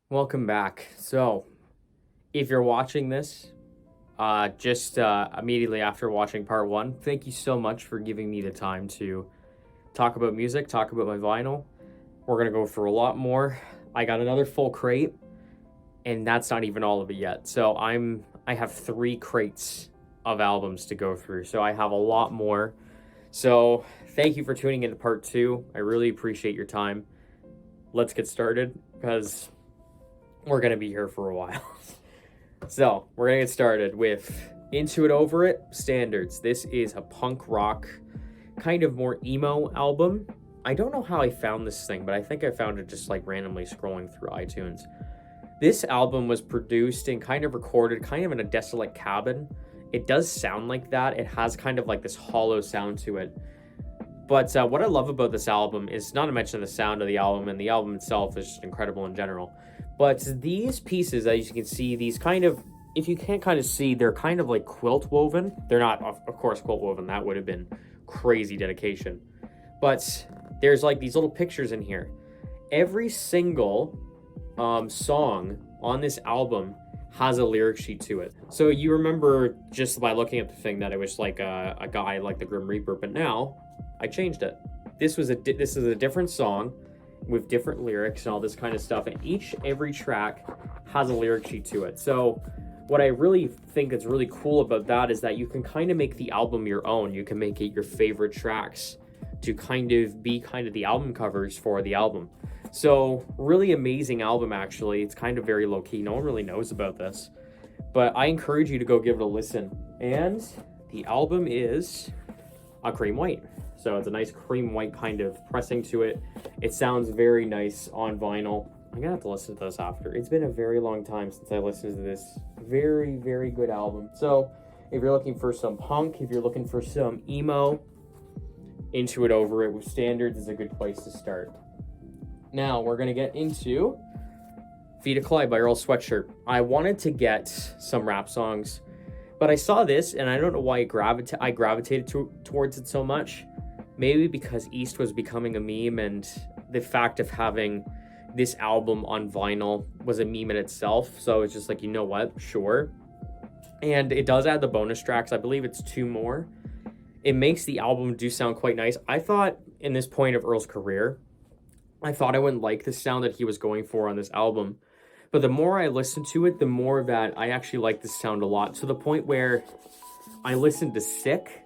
Welcome back. So, if you're watching this, just immediately after watching part one, thank you so much for giving me the time to talk about music, talk about my vinyl. We're gonna go for a lot more. I got another full crate, and that's not even all of it yet. So I have 3 crates of albums to go through. So I have a lot more. So thank you for tuning into part two. I really appreciate your time. Let's get started because we're going to be here for a while. So we're going to get started with Into It Over It Standards. This is a punk rock, kind of more emo album. I don't know how I found this thing, but I think I found it just like randomly scrolling through iTunes. This album was produced and kind of recorded kind of in a desolate cabin. It does sound like that. It has kind of like this hollow sound to it. But what I love about this album is not to mention the sound of the album, and the album itself is just incredible in general. But these pieces, as you can see, these kind of, if you can't kind of see, they're kind of like quilt woven. They're not, of course, quilt woven. That would have been crazy dedication. But there's like these little pictures in here. Every single song on this album has a lyric sheet to it. So you remember just by looking at the thing that it was like a guy like the Grim Reaper, but now I changed it. This is a different song with different lyrics and all this kind of stuff, and every track has a lyric sheet to it. So what I really think is really cool about that is that you can kind of make the album your own. You can make it your favorite tracks to kind of be kind of the album covers for the album. So really amazing album, actually. It's kind of very low-key. No one really knows about this, but I encourage you to go give it a listen. And the album is a cream white. So it's a nice cream white kind of pressing to it. It sounds very nice on vinyl. I'm gonna have to listen to this after. It's been a very long time since I listened to this very, very good album. So if you're looking for some punk, if you're looking for some emo, Into It Over It with Standards is a good place to start. Now we're gonna get into Feet of Clyde by Earl Sweatshirt. I wanted to get some rap songs, but I saw this and I don't know why I gravitated towards it so much. Maybe because East was becoming a meme, and the fact of having this album on vinyl was a meme in itself. So it's just like, you know what, sure. And it does add the bonus tracks. I believe it's 2 more. It makes the album do sound quite nice. I thought in this point of Earl's career, I thought I wouldn't like the sound that he was going for on this album. But the more I listened to it, the more that I actually like this sound a lot, to the point where I listened to Sick,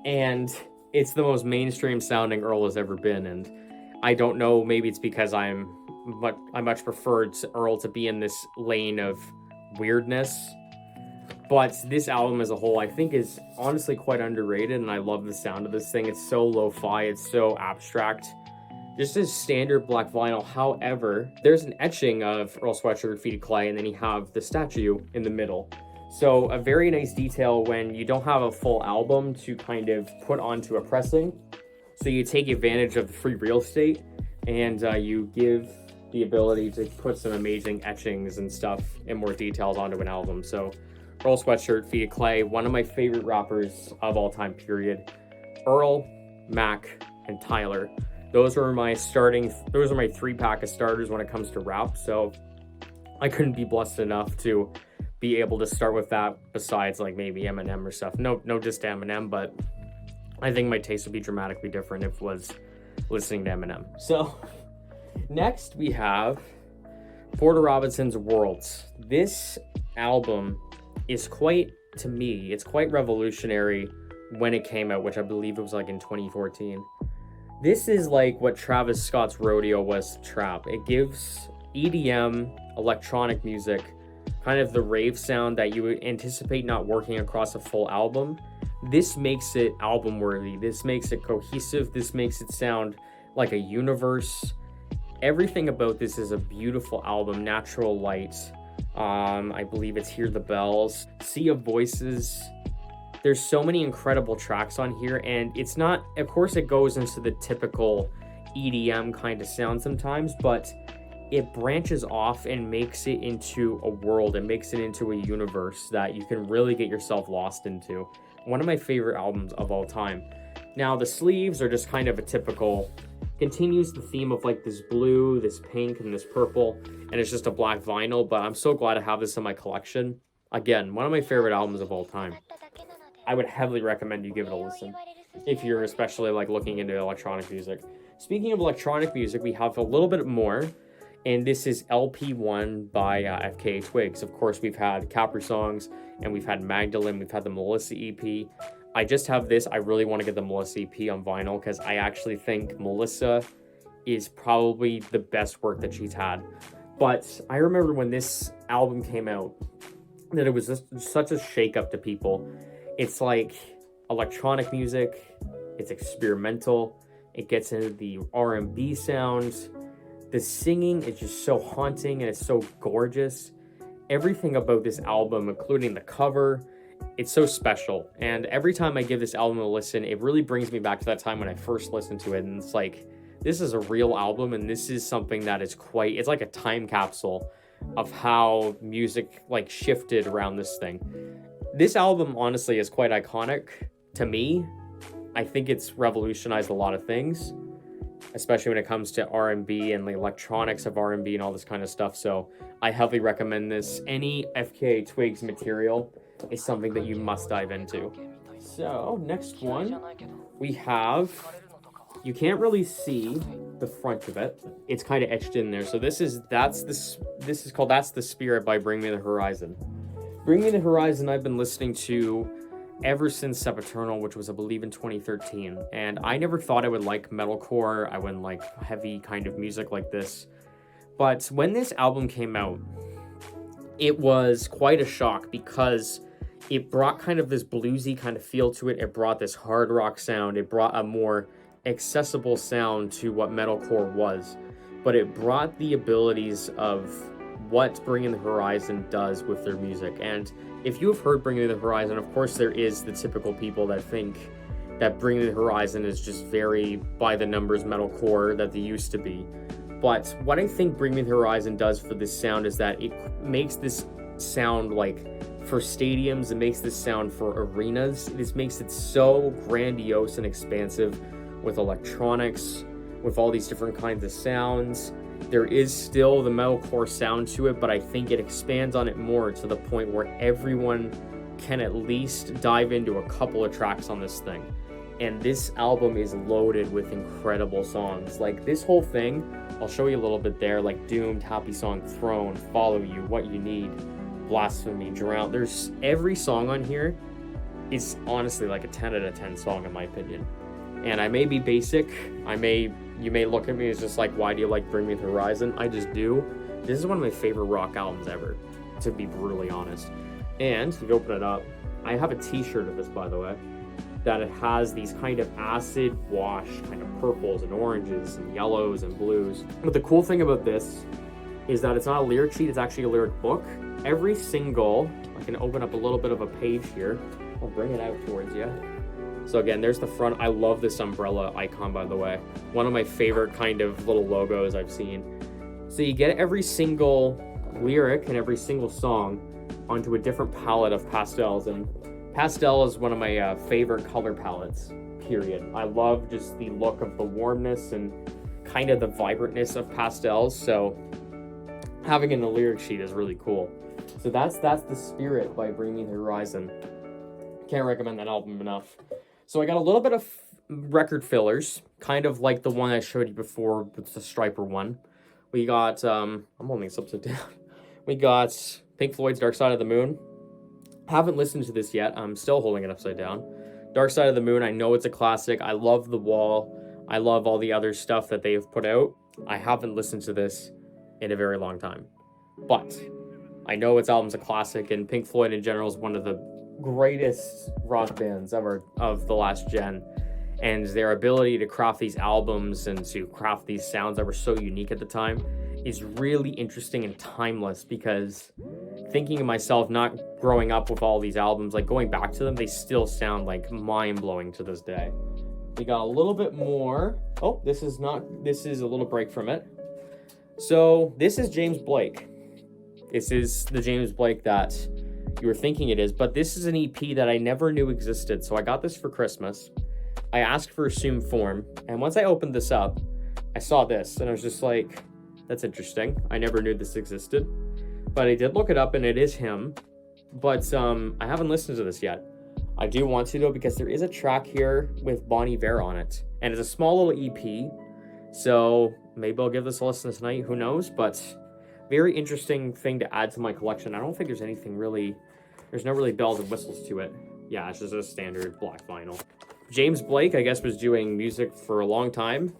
and it's the most mainstream sounding Earl has ever been. And I don't know, maybe it's because I much preferred Earl to be in this lane of weirdness. But this album as a whole, I think, is honestly quite underrated, and I love the sound of this thing. It's so lo-fi, it's so abstract. Just a standard black vinyl. However, there's an etching of Earl Sweatshirt, Feet of Clay, and then you have the statue in the middle. So a very nice detail when you don't have a full album to kind of put onto a pressing. So you take advantage of the free real estate, and you give the ability to put some amazing etchings and stuff and more details onto an album. So Earl Sweatshirt, Feet of Clay, one of my favorite rappers of all time, period. Earl, Mac, and Tyler. Those are my 3-pack of starters when it comes to rap. So I couldn't be blessed enough to be able to start with that, besides like maybe Eminem or stuff. No diss to Eminem, but I think my taste would be dramatically different if it was listening to Eminem. So next we have Porter Robinson's Worlds. This album is quite revolutionary when it came out, which I believe it was like in 2014. This is like what Travis Scott's Rodeo was to trap. It gives EDM, electronic music, kind of the rave sound that you would anticipate not working across a full album. This makes it album worthy. This makes it cohesive. This makes it sound like a universe. Everything about this is a beautiful album. Natural Light. I believe it's Hear the Bells. Sea of Voices. There's so many incredible tracks on here, and it's not, of course it goes into the typical EDM kind of sound sometimes, but it branches off and makes it into a world and makes it into a universe that you can really get yourself lost into. One of my favorite albums of all time. Now the sleeves are just kind of a typical continues the theme of like this blue, this pink, and this purple, and it's just a black vinyl, but I'm so glad to have this in my collection. Again, one of my favorite albums of all time. I would heavily recommend you give it a listen if you're especially like looking into electronic music. Speaking of electronic music, we have a little bit more, and this is LP1 by FKA Twigs. Of course, we've had Capri songs, and we've had Magdalene, we've had the Melissa EP. I just have this. I really want to get the Melissa EP on vinyl because I actually think Melissa is probably the best work that she's had. But I remember when this album came out, that it was just such a shake-up to people. It's like electronic music, it's experimental, it gets into the R&B sounds. The singing is just so haunting and it's so gorgeous. Everything about this album, including the cover, it's so special. And every time I give this album a listen, it really brings me back to that time when I first listened to it. And it's like, this is a real album, and this is something that is it's like a time capsule of how music like shifted around this thing. This album honestly is quite iconic to me. I think it's revolutionized a lot of things, especially when it comes to R&B and the electronics of R&B and all this kind of stuff. So I heavily recommend this. Any FKA Twigs material is something that you must dive into. So next one we have, you can't really see the front of it. It's kind of etched in there. So this is called That's the Spirit by Bring Me the Horizon. Bring Me the Horizon I've been listening to ever since Sempiternal, which was I believe in 2013. And I never thought I would like metalcore. I wouldn't like heavy kind of music like this. But when this album came out, it was quite a shock because it brought kind of this bluesy kind of feel to it. It brought this hard rock sound. It brought a more accessible sound to what metalcore was. But it brought the abilities of what Bring Me the Horizon does with their music. And if you have heard Bring Me the Horizon, of course there is the typical people that think that Bring Me the Horizon is just very by the numbers metalcore that they used to be. But what I think Bring Me the Horizon does for this sound is that it makes this sound like for stadiums, it makes this sound for arenas. This makes it so grandiose and expansive with electronics, with all these different kinds of sounds. There is still the metalcore sound to it, but I think it expands on it more to the point where everyone can at least dive into a couple of tracks on this thing. And this album is loaded with incredible songs. Like this whole thing, I'll show you a little bit there, like Doomed, Happy Song, Throne, Follow You, What You Need, Blasphemy, Drown. There's every song on here is honestly like a 10 out of 10 song in my opinion. And I may be basic, you may look at me as just like, why do you like Bring Me the Horizon? I just do. This is one of my favorite rock albums ever, to be brutally honest. And if you open it up, I have a t-shirt of this, by the way, that it has these kind of acid wash kind of purples and oranges and yellows and blues. But the cool thing about this is that it's not a lyric sheet, it's actually a lyric book. Every single, I can open up a little bit of a page here. I'll bring it out towards you. So again, there's the front. I love this umbrella icon, by the way. One of my favorite kind of little logos I've seen. So you get every single lyric and every single song onto a different palette of pastels. And pastel is one of my favorite color palettes, period. I love just the look of the warmness and kind of the vibrantness of pastels. So having it in the lyric sheet is really cool. So that's The Spirit by Bring Me the Horizon. Can't recommend that album enough. So I got a little bit of record fillers, kind of like the one I showed you before with the Striper one. We got, I'm holding this upside down. We got Pink Floyd's Dark Side of the Moon. Haven't listened to this yet. I'm still holding it upside down. Dark Side of the Moon, I know it's a classic. I love The Wall. I love all the other stuff that they've put out. I haven't listened to this in a very long time. But I know its album's a classic, and Pink Floyd in general is one of the greatest rock bands ever of the last gen, and their ability to craft these albums and to craft these sounds that were so unique at the time is really interesting and timeless. Because thinking of myself not growing up with all these albums, like going back to them, they still sound like mind-blowing to this day. We got a little bit more. Oh, this is a little break from it. So this is James Blake. This is the James Blake that you were thinking it is, but this is an EP that I never knew existed. So I got this for Christmas. I asked for Assume Form, and once I opened this up, I saw this and I was just like, that's interesting. I never knew this existed. But I did look it up and it is him. But I haven't listened to this yet. I do want to though, because there is a track here with Bon Iver on it. And it's a small little EP. So maybe I'll give this a listen tonight. Who knows? But very interesting thing to add to my collection. I don't think there's anything really... There's no really bells and whistles to it. Yeah, it's just a standard black vinyl. James Blake, I guess, was doing music for a long time.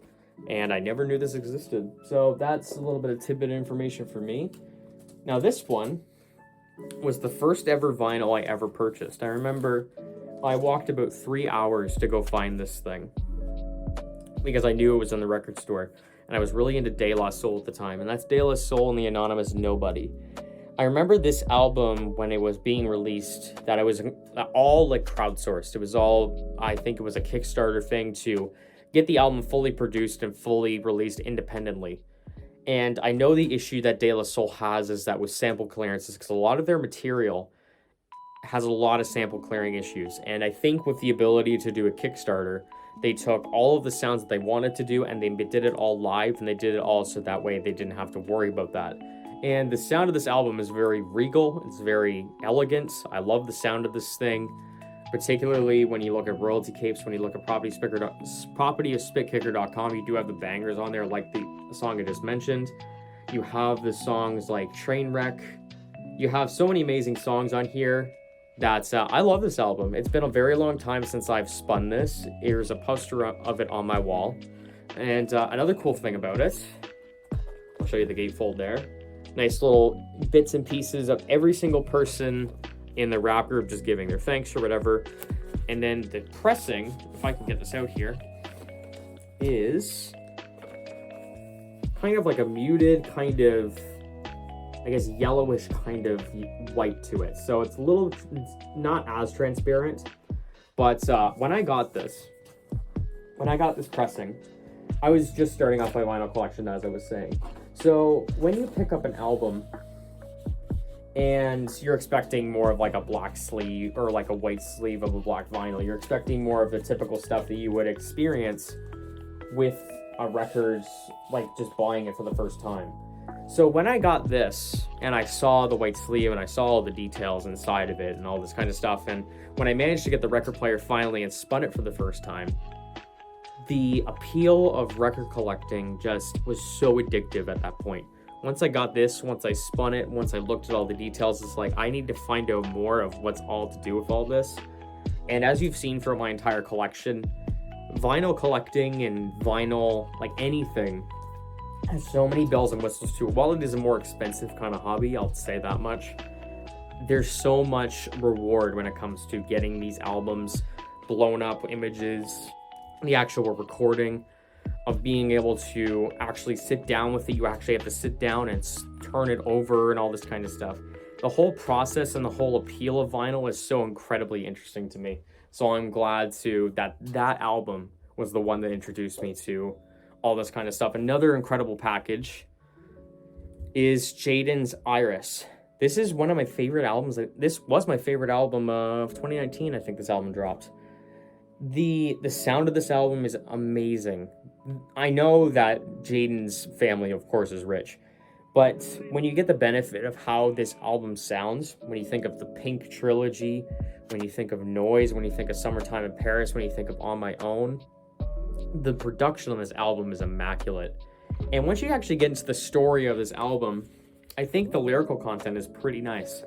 And I never knew this existed. So that's a little bit of tidbit information for me. Now this one was the first ever vinyl I ever purchased. I remember I walked about 3 hours to go find this thing because I knew it was in the record store, and I was really into De La Soul at the time, and that's De La Soul and the Anonymous Nobody. I remember this album when it was being released, that it was all like crowdsourced. It was all, I think it was a Kickstarter thing to get the album fully produced and fully released independently. And I know the issue that De La Soul has is that with sample clearances, because a lot of their material has a lot of sample clearing issues. And I think with the ability to do a Kickstarter, they took all of the sounds that they wanted to do and they did it all live, and they did it all so that way they didn't have to worry about that. And the sound of this album is very regal. It's very elegant. I love the sound of this thing, particularly when you look at royalty capes, when you look at propertyofspitkicker.com, you do have the bangers on there, like the song I just mentioned. You have the songs like Trainwreck. You have so many amazing songs on here that I love this album. It's been a very long time since I've spun this. There's a poster of it on my wall. And another cool thing about it, I'll show you the gatefold there. Nice little bits and pieces of every single person in the rap group just giving their thanks or whatever. And then the pressing, if I can get this out here, is kind of like a muted kind of, I guess, yellowish kind of white to it. So it's not as transparent. But when I got this pressing, I was just starting off my vinyl collection, as I was saying. So when you pick up an album and you're expecting more of like a black sleeve or like a white sleeve of a black vinyl, you're expecting more of the typical stuff that you would experience with a record, like just buying it for the first time. So when I got this and I saw the white sleeve and I saw all the details inside of it and all this kind of stuff, and when I managed to get the record player finally and spun it for the first time, the appeal of record collecting just was so addictive at that point. Once I got this, once I spun it, once I looked at all the details, it's like, I need to find out more of what's all to do with all this. And as you've seen from my entire collection, vinyl collecting and vinyl, like anything, has so many bells and whistles to it. While it is a more expensive kind of hobby, I'll say that much, there's so much reward when it comes to getting these albums, blown up images, the actual recording of being able to actually sit down with it. You actually have to sit down and turn it over and all this kind of stuff. The whole process and the whole appeal of vinyl is so incredibly interesting to me. So I'm glad that album was the one that introduced me to all this kind of stuff. Another incredible package is Jadens Iris. This is one of my favorite albums. This was my favorite album of 2019. I think this album dropped. The sound of this album is amazing. I know that Jaden's family, of course, is rich, but when you get the benefit of how this album sounds, when you think of the Pink trilogy, when you think of Noise, when you think of Summertime in Paris, when you think of On My Own, the production on this album is immaculate. And once you actually get into the story of this album, I think the lyrical content is pretty nice.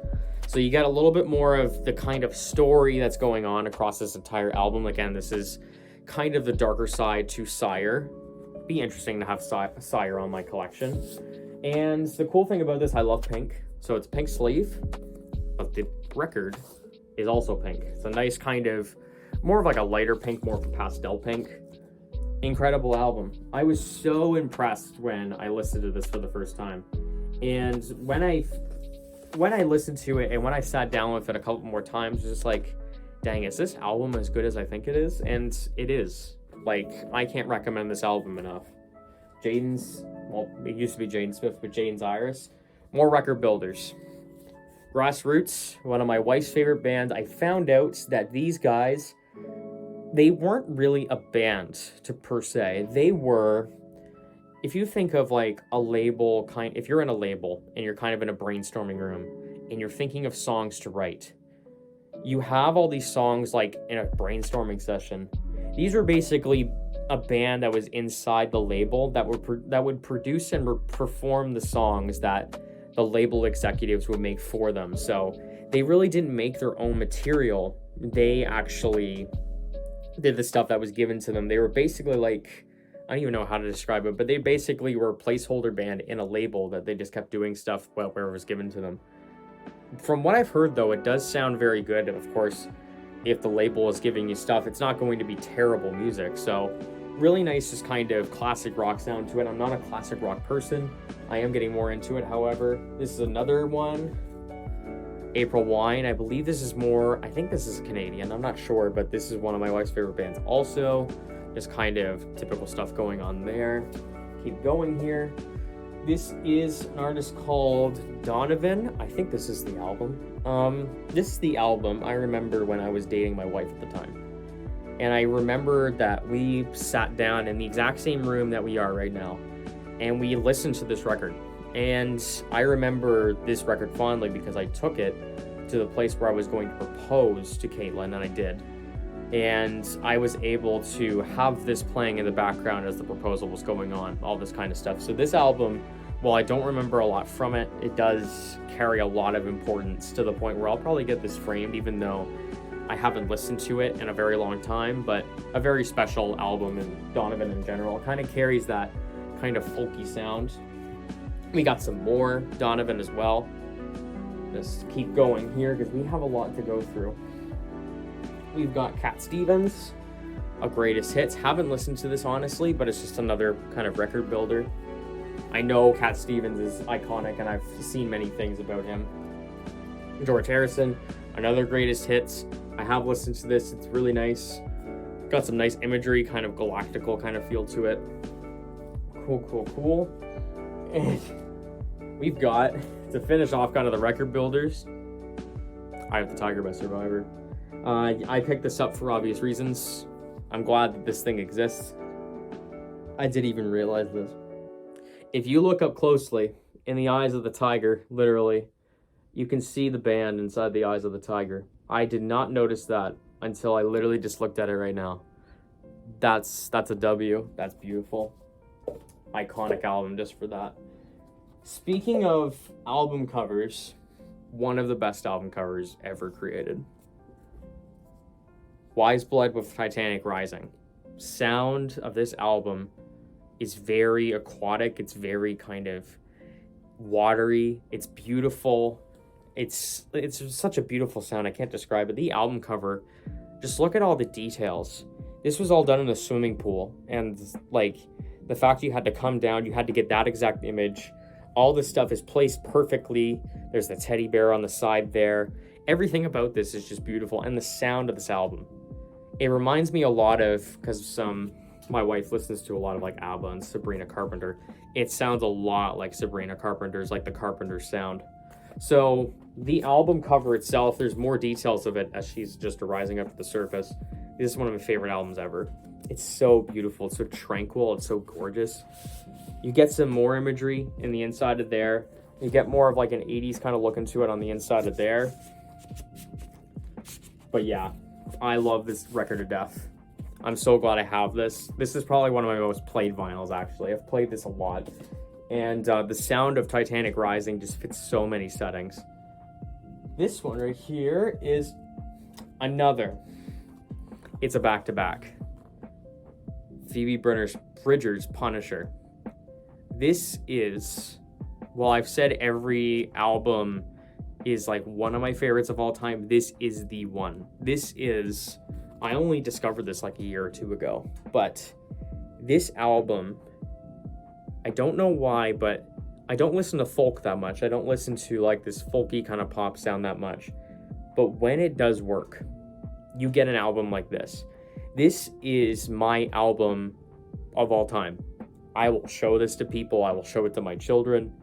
So you get a little bit more of the kind of story that's going on across this entire album. Again, this is kind of the darker side to Sire. Be interesting to have Sire on my collection. And the cool thing about this, I love pink. So it's pink sleeve, but the record is also pink. It's a nice kind of, more of like a lighter pink, more of a pastel pink. Incredible album. I was so impressed when I listened to this for the first time. And when I listened to it and when I sat down with it a couple more times, just like, dang, is this album as good as I think it is? And it is. Like, I can't recommend this album enough. Jadens, well, it used to be Jaden Smith, but Jadens Iris. More record builders. Grassroots, one of my wife's favorite bands. I found out that these guys, they weren't really a band per se. They were if you think of like a label if you're in a label and you're kind of in a brainstorming room and you're thinking of songs to write, you have all these songs like in a brainstorming session. These were basically a band that was inside the label that would produce and perform the songs that the label executives would make for them. So they really didn't make their own material. They actually did the stuff that was given to them. They were basically like, I don't even know how to describe it, but they basically were a placeholder band in a label that they just kept doing stuff wherever it was given to them. From what I've heard, though, it does sound very good. Of course, if the label is giving you stuff, it's not going to be terrible music. So really nice, just kind of classic rock sound to it. I'm not a classic rock person. I am getting more into it, however. This is another one. April Wine. I believe this is more, I think this is Canadian. I'm not sure, but this is one of my wife's favorite bands also. Just kind of typical stuff going on there. Keep going here. This is an artist called Donovan. I think this is the album. This is the album I remember when I was dating my wife at the time. And I remember that we sat down in the exact same room that we are right now, and we listened to this record. And I remember this record fondly because I took it to the place where I was going to propose to Caitlin, and I did. And I was able to have this playing in the background as the proposal was going on, all this kind of stuff. So this album, while I don't remember a lot from it, it does carry a lot of importance to the point where I'll probably get this framed, even though I haven't listened to it in a very long time. But a very special album, and Donovan in general kind of carries that kind of folky sound. We got some more Donovan as well. Just keep going here because we have a lot to go through. We've got Cat Stevens, a greatest hits. Haven't listened to this honestly, but it's just another kind of record builder. I know Cat Stevens is iconic and I've seen many things about him. George Harrison, another greatest hits. I have listened to this, it's really nice. Got some nice imagery, kind of galactical kind of feel to it. Cool. And we've got, to finish off kind of the record builders, I Have the Tiger by Survivor. I picked this up for obvious reasons. I'm glad that this thing exists. I didn't even realize this. If you look up closely, in the eyes of the tiger, literally, you can see the band inside the eyes of the tiger. I did not notice that until I literally just looked at it right now. That's a W. That's beautiful. Iconic album just for that. Speaking of album covers, one of the best album covers ever created. Wise Blood with Titanic Rising. Sound of this album is very aquatic. It's very kind of watery. It's beautiful. It's such a beautiful sound. I can't describe it. The album cover, just look at all the details. This was all done in a swimming pool, and like the fact you had to come down, you had to get that exact image. All this stuff is placed perfectly. There's the teddy bear on the side there. Everything about this is just beautiful, and the sound of this album. It reminds me a lot of, because my wife listens to a lot of like ABBA and Sabrina Carpenter. It sounds a lot like Sabrina Carpenter's, like the Carpenter sound. So the album cover itself, there's more details of it as she's just rising up to the surface. This is one of my favorite albums ever. It's so beautiful. It's so tranquil. It's so gorgeous. You get some more imagery in the inside of there. You get more of like an 80s kind of look into it on the inside of there. But yeah, I love this record to death. I'm so glad I have this. This is probably one of my most played vinyls, actually. I've played this a lot. And the sound of Titanic Rising just fits so many settings. This one right here is another. It's a back-to-back. Phoebe Bridgers' Punisher. This is, well, I've said every album is like one of my favorites of all time. This is the one. This is, I only discovered this like a year or two ago, but this album, I don't know why, but I don't listen to folk that much. I don't listen to like this folky kind of pop sound that much. But when it does work, you get an album like this. This is my album of all time. I will show this to people. I will show it to my children.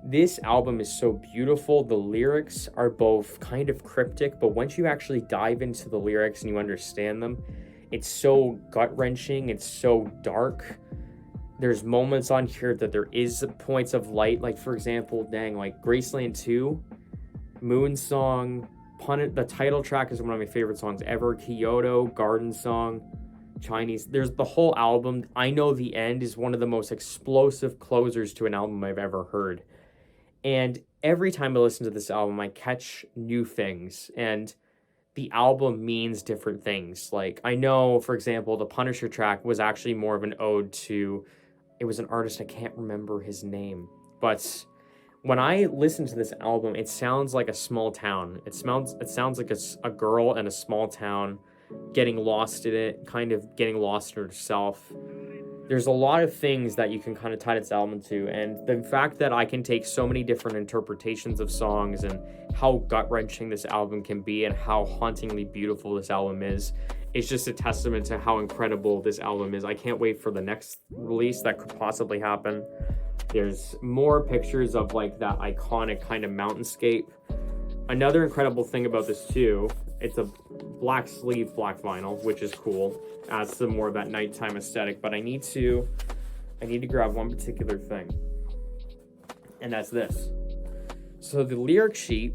This album is so beautiful. The lyrics are both kind of cryptic, but once you actually dive into the lyrics and you understand them, it's so gut-wrenching. It's so dark. there's moments on here that there is points of light, like for example, dang, like Graceland 2, Moon Song, the title track is one of my favorite songs ever, Kyoto, Garden Song, Chinese. There's the whole album. I Know the End is one of the most explosive closers to an album I've ever heard. And every time I listen to this album, I catch new things, and the album means different things. Like, I know, for example, the Punisher track was actually more of an ode to, it was an artist, I can't remember his name, but when I listen to this album, it sounds like a small town. It sounds like a girl in a small town getting lost in it, kind of getting lost in herself. There's a lot of things that you can kind of tie this album to, and the fact that I can take so many different interpretations of songs and how gut-wrenching this album can be and how hauntingly beautiful this album is just a testament to how incredible this album is. I can't wait for the next release that could possibly happen. There's more pictures of like that iconic kind of mountainscape. Another incredible thing about this too, it's a black sleeve black vinyl, which is cool. Adds some more of that nighttime aesthetic, but I need to grab one particular thing. And that's this. So the lyric sheet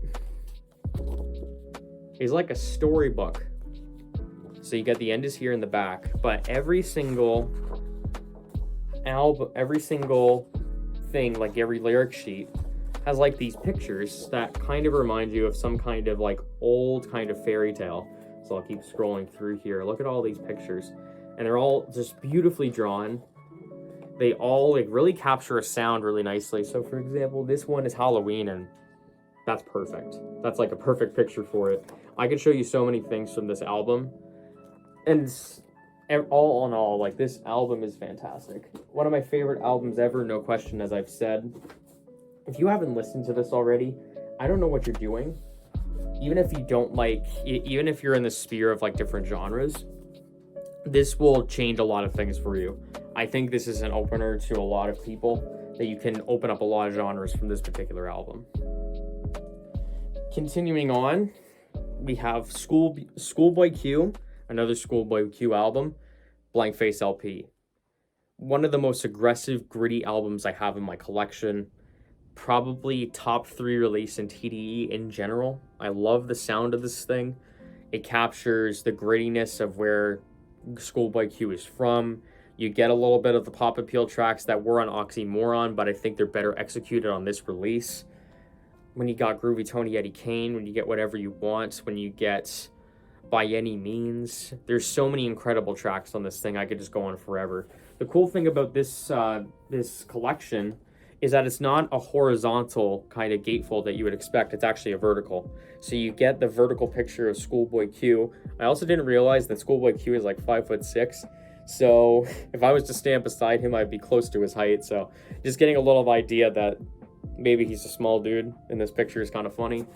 is like a storybook. So you get the end is here in the back, but every single album, every single thing, like every lyric sheet, has like these pictures that kind of remind you of some kind of like old kind of fairy tale. So I'll keep scrolling through here. Look at all these pictures, and they're all just beautifully drawn. They all like really capture a sound really nicely. So for example, this one is Halloween, and that's perfect. That's like a perfect picture for it. I could show you so many things from this album, and all in all, like, this album is fantastic. One of my favorite albums ever, no question, as I've said. If you haven't listened to this already, I don't know what you're doing. Even if you don't like, even if you're in the sphere of like different genres, this will change a lot of things for you. I think this is an opener to a lot of people, that you can open up a lot of genres from this particular album. Continuing on, we have Schoolboy Q, another Schoolboy Q album, Blank Face LP. One of the most aggressive, gritty albums I have in my collection. Probably top 3 release in TDE in general. I love the sound of this thing. It captures the grittiness of where Schoolboy Q is from. You get a little bit of the pop appeal tracks that were on Oxymoron, but I think they're better executed on this release. When you got Groovy Tony Eddie Kane, when you get Whatever You Want, when you get By Any Means, there's so many incredible tracks on this thing. I could just go on forever. The cool thing about this this collection is that it's not a horizontal kind of gatefold that you would expect. It's actually a vertical. So you get the vertical picture of Schoolboy Q. I also didn't realize that Schoolboy Q is like 5'6". So if I was to stand beside him, I'd be close to his height. So just getting a little idea that maybe he's a small dude in this picture is kind of funny.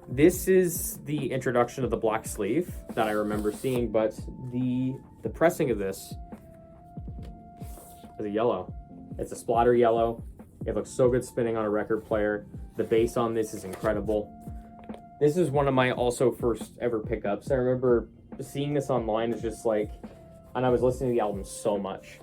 This is the introduction of the black sleeve that I remember seeing, but the pressing of this is a yellow. It's a splatter yellow. It looks so good spinning on a record player. The bass on this is incredible. This is one of my also first ever pickups. I remember seeing this online. It's just like, and I was listening to the album so much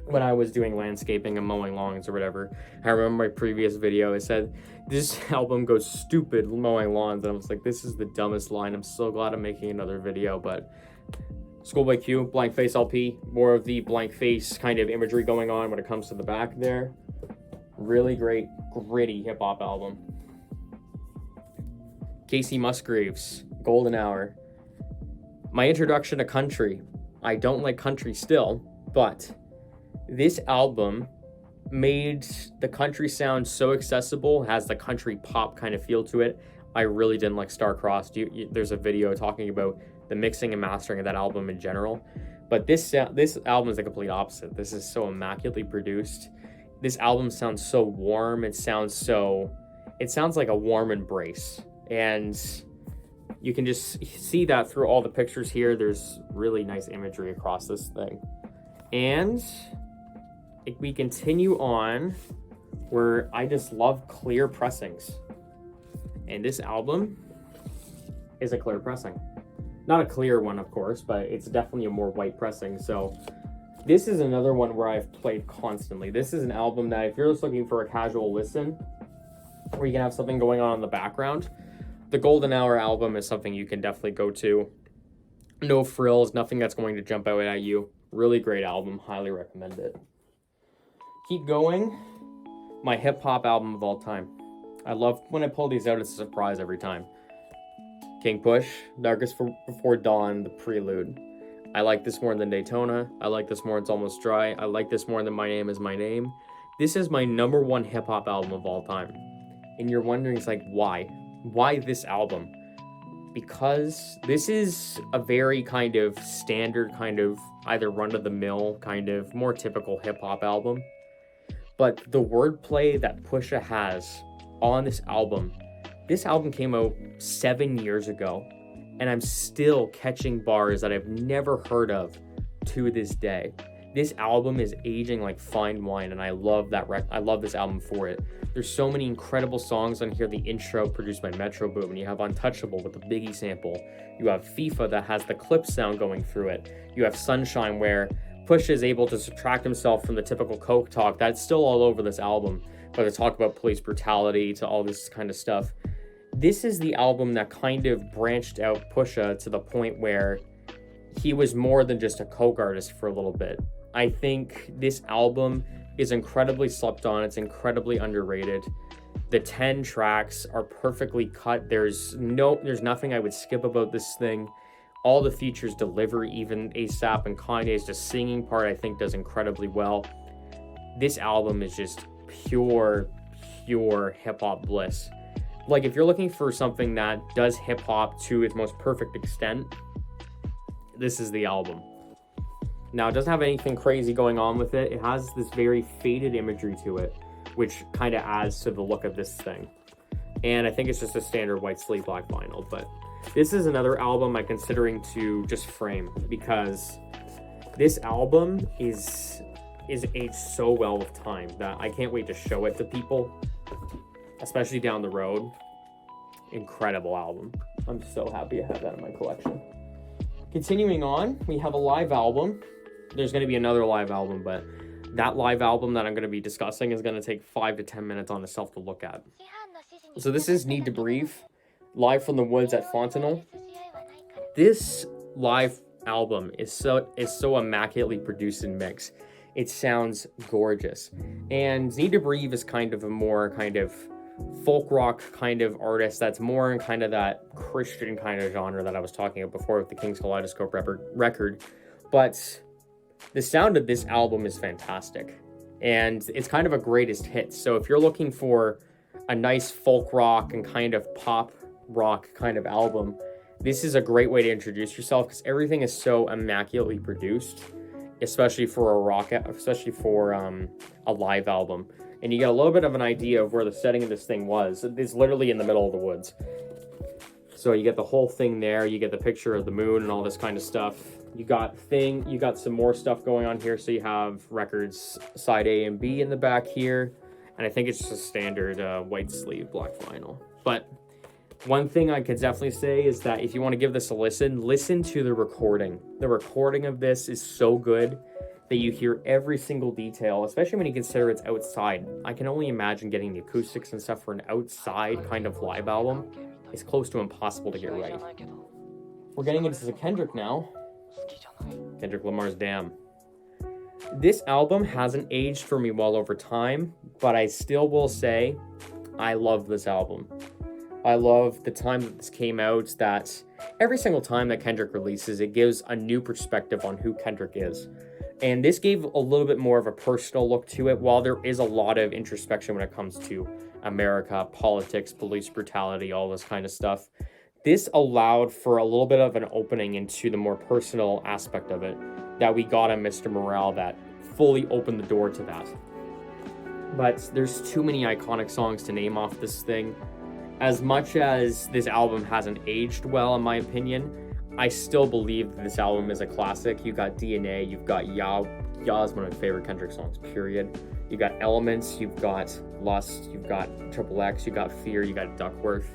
when I was doing landscaping and mowing lawns or whatever. I remember my previous video, it said, this album goes stupid mowing lawns. And I was like, this is the dumbest line. I'm so glad I'm making another video. But Schoolboy Q, Blank Face LP, more of the blank face kind of imagery going on when it comes to the back there. Really great, gritty hip-hop album. Casey Musgraves, Golden Hour. My introduction to country. I don't like country still, but this album made the country sound so accessible, has the country pop kind of feel to it. I really didn't like Star-Crossed. There's a video talking about the mixing and mastering of that album in general. But this album is the complete opposite. This is so immaculately produced. This album sounds so warm. It sounds like a warm embrace. And you can just see that through all the pictures here. There's really nice imagery across this thing. And we continue on where I just love clear pressings. And this album is a clear pressing. Not a clear one, of course, but it's definitely a more white pressing. So This is another one where I've played constantly. This is an album that if you're just looking for a casual listen, where you can have something going on in the background, the Golden Hour album is something you can definitely go to. No frills, nothing that's going to jump out at you. Really great album, highly recommend it. Keep going. My hip-hop album of all time. I love when I pull these out, it's a surprise every time. King Push, Darkest Before Dawn, The Prelude. I like this more than Daytona. I like this more than It's Almost Dry. I like this more than My Name Is My Name. This is my number one hip-hop album of all time. And you're wondering, it's like, why? Why this album? Because this is a very kind of standard, kind of either run-of-the-mill, kind of more typical hip-hop album. But the wordplay that Pusha has on this album came out 7 years ago, and I'm still catching bars that I've never heard of to this day. This album is aging like fine wine, and I love that I love this album for it. There's so many incredible songs on here. The intro produced by Metro Boomin. You have Untouchable with the Biggie sample. You have FIFA that has the clip sound going through it. You have Sunshine where Push is able to subtract himself from the typical coke talk that's still all over this album, whether they talk about police brutality to all this kind of stuff. This is the album that kind of branched out Pusha to the point where he was more than just a coke artist for a little bit. I think this album is incredibly slept on. It's incredibly underrated. The 10 tracks are perfectly cut. There's nothing I would skip about this thing. All the features deliver, even ASAP and Kanye's just singing part, I think does incredibly well. This album is just pure hip-hop bliss. Like, if you're looking for something that does hip-hop to its most perfect extent, this is the album. Now, it doesn't have anything crazy going on with it. It has this very faded imagery to it, which kind of adds to the look of this thing. And I think it's just a standard white sleeve black vinyl, but this is another album I'm considering to just frame, because this album is aged so well with time that I can't wait to show it to people, especially down the road. Incredible album. I'm so happy I have that in my collection. Continuing on, we have a live album. There's going to be another live album, but that live album that I'm going to be discussing is going to take 5 to 10 minutes on itself to look at. So this is Need to Breathe, live from the woods at Fontenelle. This live album is so immaculately produced and mixed. It sounds gorgeous. And Need to Breathe is kind of a more kind of folk rock kind of artist that's more in kind of that Christian kind of genre that I was talking about before with the King's Kaleidoscope record. But the sound of this album is fantastic. And it's kind of a greatest hits. So if you're looking for a nice folk rock and kind of pop rock kind of album, this is a great way to introduce yourself, because everything is so immaculately produced, especially for a live album. And you get a little bit of an idea of where the setting of this thing was. It's literally in the middle of the woods. So you get the whole thing there. You get the picture of the moon and all this kind of stuff. You got some more stuff going on here. So you have records side A and B in the back here. And I think it's just a standard white sleeve black vinyl. But one thing I could definitely say is that if you want to give this a listen to the recording. The recording of this is so good that you hear every single detail, especially when you consider it's outside. I can only imagine getting the acoustics and stuff for an outside kind of live album. It's close to impossible to get right. We're getting into Kendrick now. Kendrick Lamar's Damn. This album hasn't aged for me well over time, but I still will say I love this album. I love the time that this came out, that every single time that Kendrick releases, it gives a new perspective on who Kendrick is. And this gave a little bit more of a personal look to it, while there is a lot of introspection when it comes to America, politics, police brutality, all this kind of stuff. This allowed for a little bit of an opening into the more personal aspect of it that we got on Mr. Morale that fully opened the door to that. But there's too many iconic songs to name off this thing. As much as this album hasn't aged well, in my opinion, I still believe that this album is a classic. You got DNA, you've got Ya. Ya is one of my favorite Kendrick songs, period. You got Elements, you've got Lust, you've got XXX, you got Fear, you got Duckworth.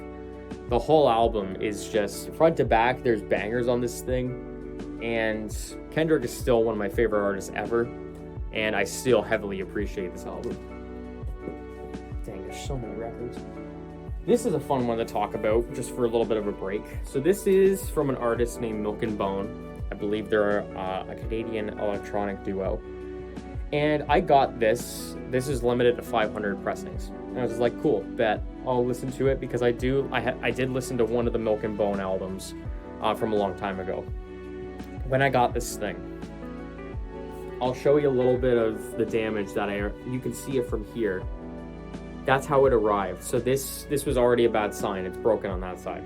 The whole album is just front to back. There's bangers on this thing. And Kendrick is still one of my favorite artists ever, and I still heavily appreciate this album. Dang, there's so many records. This is a fun one to talk about, just for a little bit of a break. So this is from an artist named Milk and Bone. I believe they're a Canadian electronic duo. And I got this. This is limited to 500 pressings. And I was like, cool, bet. I'll listen to it, because I did listen to one of the Milk and Bone albums from a long time ago. When I got this thing, I'll show you a little bit of the damage that you can see it from here. That's how it arrived. So this was already a bad sign. It's broken on that side.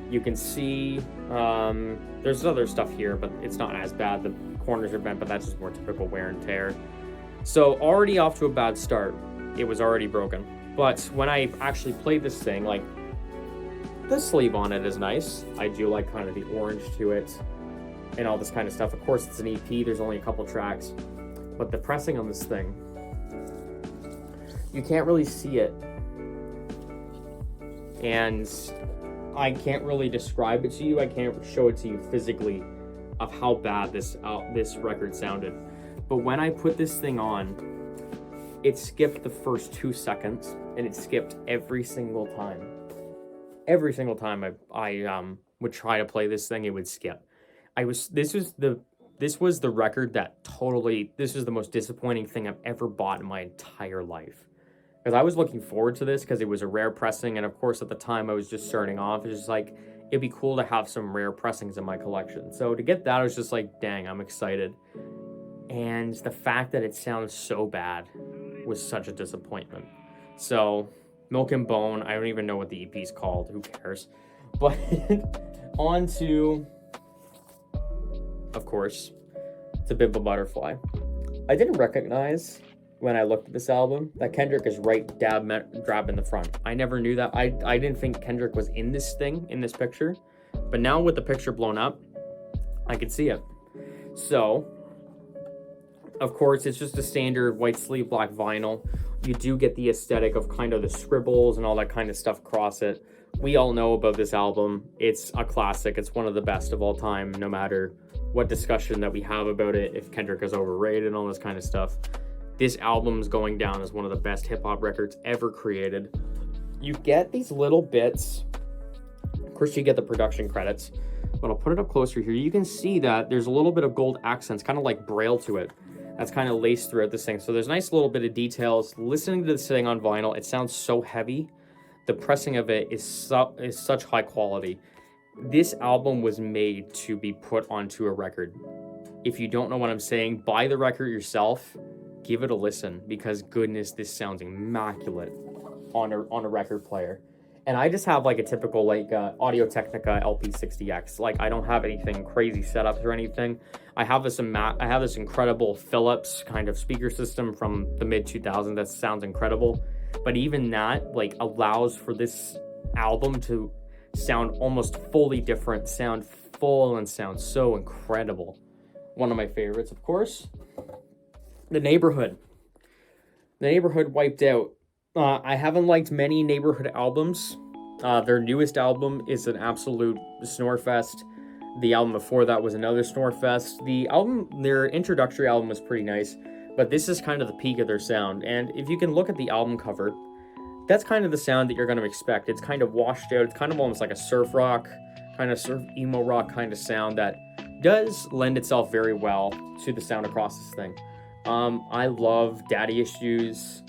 You can see there's other stuff here, but it's not as bad. The corners are bent, but that's just more typical wear and tear. So already off to a bad start. It was already broken. But when I actually played this thing, like, the sleeve on it is nice. I do like kind of the orange to it and all this kind of stuff. Of course, it's an EP. There's only a couple tracks. But the pressing on this thing, you can't really see it, and I can't really describe it to you. I can't show it to you physically of how bad this record sounded. But when I put this thing on, it skipped the first 2 seconds, and it skipped every single time. Every single time I would try to play this thing, it would skip. This was the record that totally, this was the most disappointing thing I've ever bought in my entire life. Because I was looking forward to this because it was a rare pressing, and of course at the time I was just starting off. It was just like, it'd be cool to have some rare pressings in my collection. So to get that, I was just like, dang, I'm excited. And the fact that it sounds so bad was such a disappointment. So Milk and Bone, I don't even know what the EP's called, who cares? But on to, of course, To Bib a Butterfly. I didn't recognize when I looked at this album that Kendrick is right dab in the front. I never knew that. I didn't think Kendrick was in this picture, but now with the picture blown up, I can see it. So, of course, it's just a standard white sleeve black vinyl. You do get the aesthetic of kind of the scribbles and all that kind of stuff across it. We all know about this album. It's a classic. It's one of the best of all time, no matter what discussion that we have about it, if Kendrick is overrated and all this kind of stuff. This album's going down as one of the best hip-hop records ever created. You get these little bits. Of course, you get the production credits, but I'll put it up closer here. You can see that there's a little bit of gold accents, kind of like braille to it. That's kind of laced throughout this thing. So there's a nice little bit of details. Listening to this thing on vinyl, it sounds so heavy. The pressing of it is such high quality. This album was made to be put onto a record. If you don't know what I'm saying, buy the record yourself. Give it a listen, because goodness, this sounds immaculate on a record player. And I just have like a typical like Audio-Technica LP60X. Like, I don't have anything crazy setups or anything. I have this incredible Philips kind of speaker system from the mid-2000s that sounds incredible. But even that like allows for this album to sound almost fully different, sound full, and sound so incredible. One of my favorites, of course. The Neighborhood. The Neighborhood wiped out. I haven't liked many Neighborhood albums. Their newest album is an absolute snorefest. The album before that was another snorefest. Their introductory album was pretty nice, but this is kind of the peak of their sound. And if you can look at the album cover, that's kind of the sound that you're going to expect. It's kind of washed out. It's kind of almost like a surf rock, kind of surf emo rock kind of sound that does lend itself very well to the sound across this thing. I love Daddy Issues,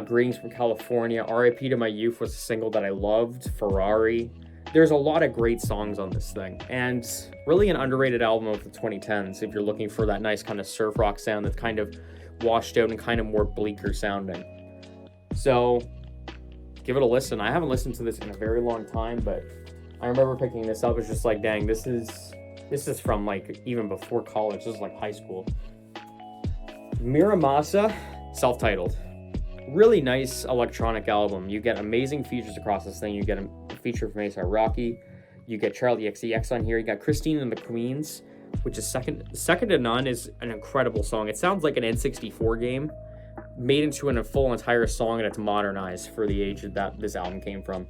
Greetings from California, R.I.P. to My Youth was a single that I loved, Ferrari. There's a lot of great songs on this thing, and really an underrated album of the 2010s if you're looking for that nice kind of surf rock sound that's kind of washed out and kind of more bleaker sounding. So, give it a listen. I haven't listened to this in a very long time, but I remember picking this up. It's just like, dang, this is from like even before college. This is like high school. Miramasa, self-titled. Really nice electronic album. You get amazing features across this thing. You get a feature from A$AP Rocky. You get Charlie XCX on here. You got Christine and the Queens, which is second to none, is an incredible song. It sounds like an N64 game made into a full entire song, and it's modernized for the age that this album came from.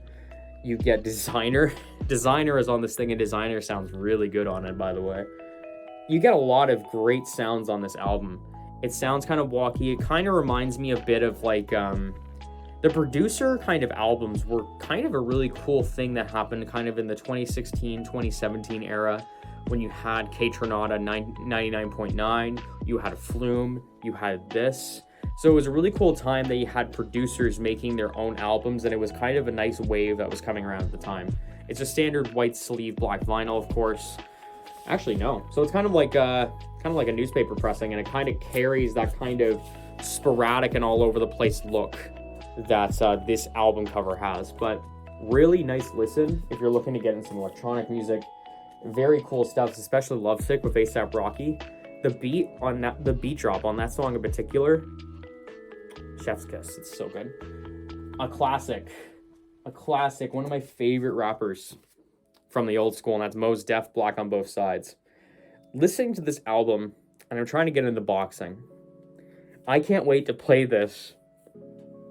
You get Designer. Designer is on this thing, and Designer sounds really good on it, by the way. you get a lot of great sounds on this album. It sounds kind of walky. It kind of reminds me a bit of like the producer kind of albums were kind of a really cool thing that happened kind of in the 2016, 2017 era, when you had Katrina 99.9, you had Flume, you had this. So it was a really cool time that you had producers making their own albums, and it was kind of a nice wave that was coming around at the time. It's a standard white sleeve black vinyl, of course. Actually, no. So it's kind of like a newspaper pressing, and it kind of carries that kind of sporadic and all over the place look that this album cover has. But really nice listen if you're looking to get into some electronic music. Very cool stuff, especially Lovesick with A$AP Rocky. The beat drop on that song in particular, chef's kiss. It's so good. A classic, one of my favorite rappers from the old school, and that's Mos Def, Black on Both Sides. Listening to this album, and I'm trying to get into boxing, I can't wait to play this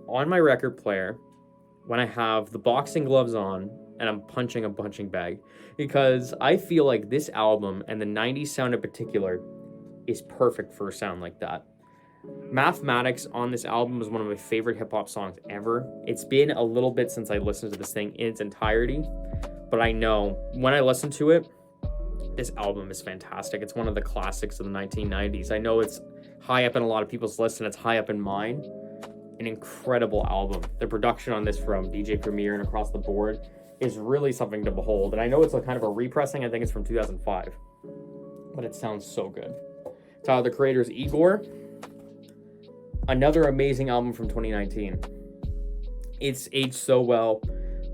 on my record player when I have the boxing gloves on and I'm punching a punching bag, because I feel like this album, and the 90s sound in particular, is perfect for a sound like that. Mathematics on this album is one of my favorite hip-hop songs ever. It's been a little bit since I listened to this thing in its entirety, but I know when I listen to it, this album is fantastic. It's one of the classics of the 1990s. I know it's high up in a lot of people's lists, and it's high up in mine. An incredible album. The production on this from DJ Premier and across the board is really something to behold. And I know it's a kind of a repressing. I think it's from 2005. But it sounds so good. Tyler, the Creator's Igor. Another amazing album from 2019. It's aged so well.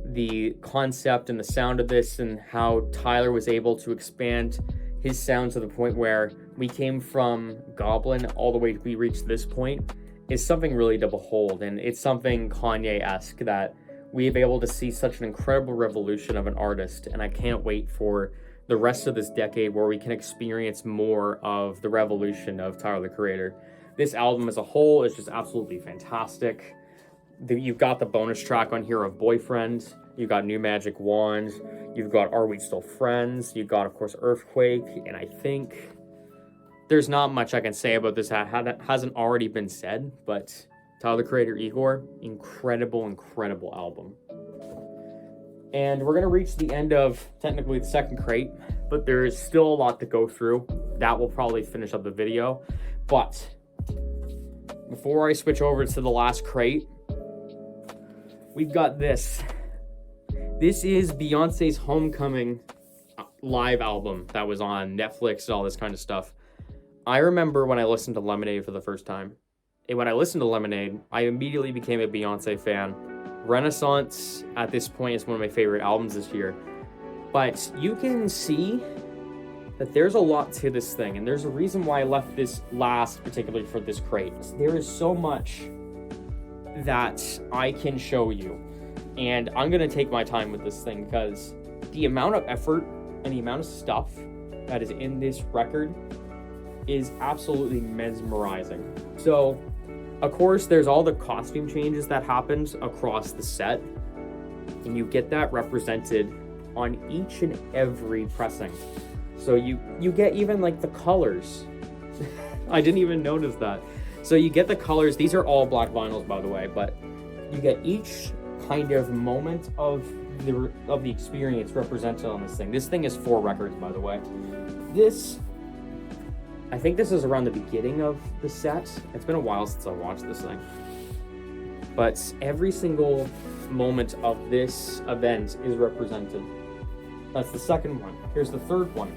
The concept and the sound of this, and how Tyler was able to expand his sound to the point where we came from Goblin all the way to we reached this point, is something really to behold. And it's something Kanye-esque that we have able to see such an incredible revolution of an artist. And I can't wait for the rest of this decade where we can experience more of the revolution of Tyler, the Creator. This album as a whole is just absolutely fantastic. You've got the bonus track on here of Boyfriend. You've got New Magic Wand. You've got Are We Still Friends? You've got, of course, Earthquake. And I think there's not much I can say about this that hasn't already been said, but Tyler, the Creator, Igor, incredible album. And we're going to reach the end of technically the second crate, but there is still a lot to go through. That will probably finish up the video. But before I switch over to the last crate, we've got this. This is Beyonce's Homecoming live album that was on Netflix and all this kind of stuff. I remember when I listened to Lemonade for the first time. And when I listened to Lemonade, I immediately became a Beyonce fan. Renaissance, at this point, is one of my favorite albums this year. But you can see that there's a lot to this thing, and there's a reason why I left this last, particularly for this crate. There is so much that I can show you, and I'm going to take my time with this thing, because the amount of effort and the amount of stuff that is in this record is absolutely mesmerizing. So, of course, there's all the costume changes that happened across the set, and you get that represented on each and every pressing. So you get even like the colors. I didn't even notice that. So you get the colors. These are all black vinyls, by the way, but you get each kind of moment of the experience represented on this thing. This thing is 4 records, by the way. I think this is around the beginning of the set. It's been a while since I watched this thing. But every single moment of this event is represented. That's the second one. Here's the third one.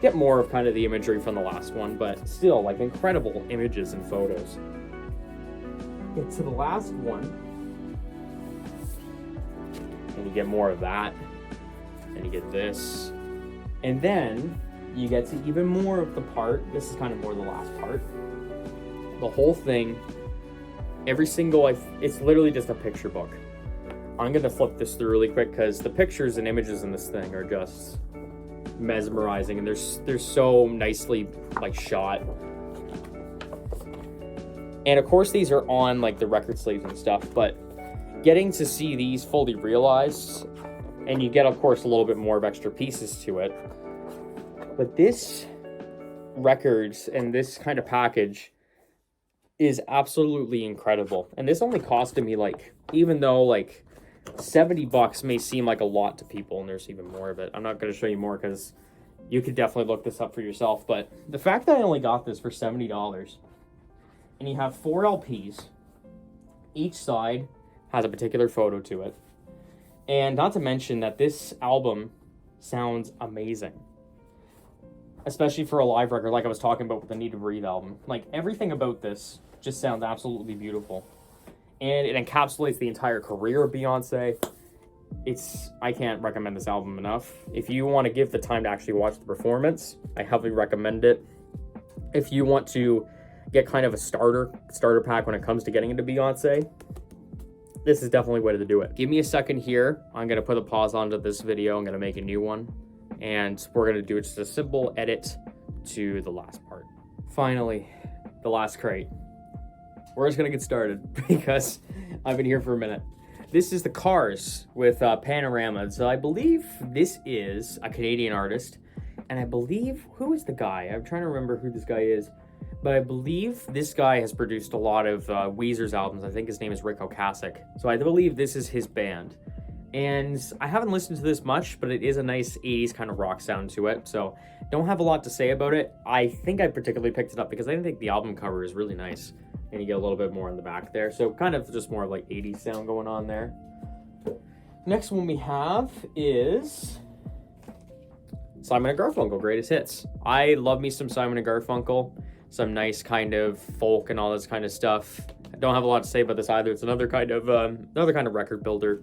Get more of kind of the imagery from the last one, but still, like, incredible images and photos. Get to the last one, and you get more of that, and you get this. And then you get to even more of the part. This is kind of more the last part. The whole thing, every single, it's literally just a picture book. I'm going to flip this through really quick because the pictures and images in this thing are just mesmerizing, and they're so nicely like shot. And of course these are on like the record sleeves and stuff, but getting to see these fully realized, and you get of course a little bit more of extra pieces to it. But this records and this kind of package is absolutely incredible. And this only costed me, like, even though like $70 may seem like a lot to people, and there's even more of it. I'm not going to show you more because you could definitely look this up for yourself. But the fact that I only got this for $70, and you have 4 LPs, each side has a particular photo to it, and not to mention that this album sounds amazing, especially for a live record, like I was talking about with the Need to Breathe album. Like, everything about this just sounds absolutely beautiful, and it encapsulates the entire career of Beyonce. I can't recommend this album enough. If you want to give the time to actually watch the performance, I heavily recommend it. If you want to get kind of a starter pack when it comes to getting into Beyonce, this is definitely a way to do it. Give me a second here. I'm going to put a pause onto this video. I'm going to make a new one, and we're going to do just a simple edit to the last part. Finally, the last crate. We're just going to get started because I've been here for a minute. This is the Cars with Panorama. So I believe this is a Canadian artist, and I believe, who is the guy? I'm trying to remember who this guy is, but I believe this guy has produced a lot of Weezer's albums. I think his name is Rick Ocasek. So I believe this is his band. And I haven't listened to this much, but it is a nice 80s kind of rock sound to it. So don't have a lot to say about it. I think I particularly picked it up because I think the album cover is really nice. And you get a little bit more in the back there. So kind of just more of like 80s sound going on there. Next one we have is Simon & Garfunkel, Greatest Hits. I love me some Simon & Garfunkel. Some nice kind of folk and all this kind of stuff. I don't have a lot to say about this either. It's another kind of record builder.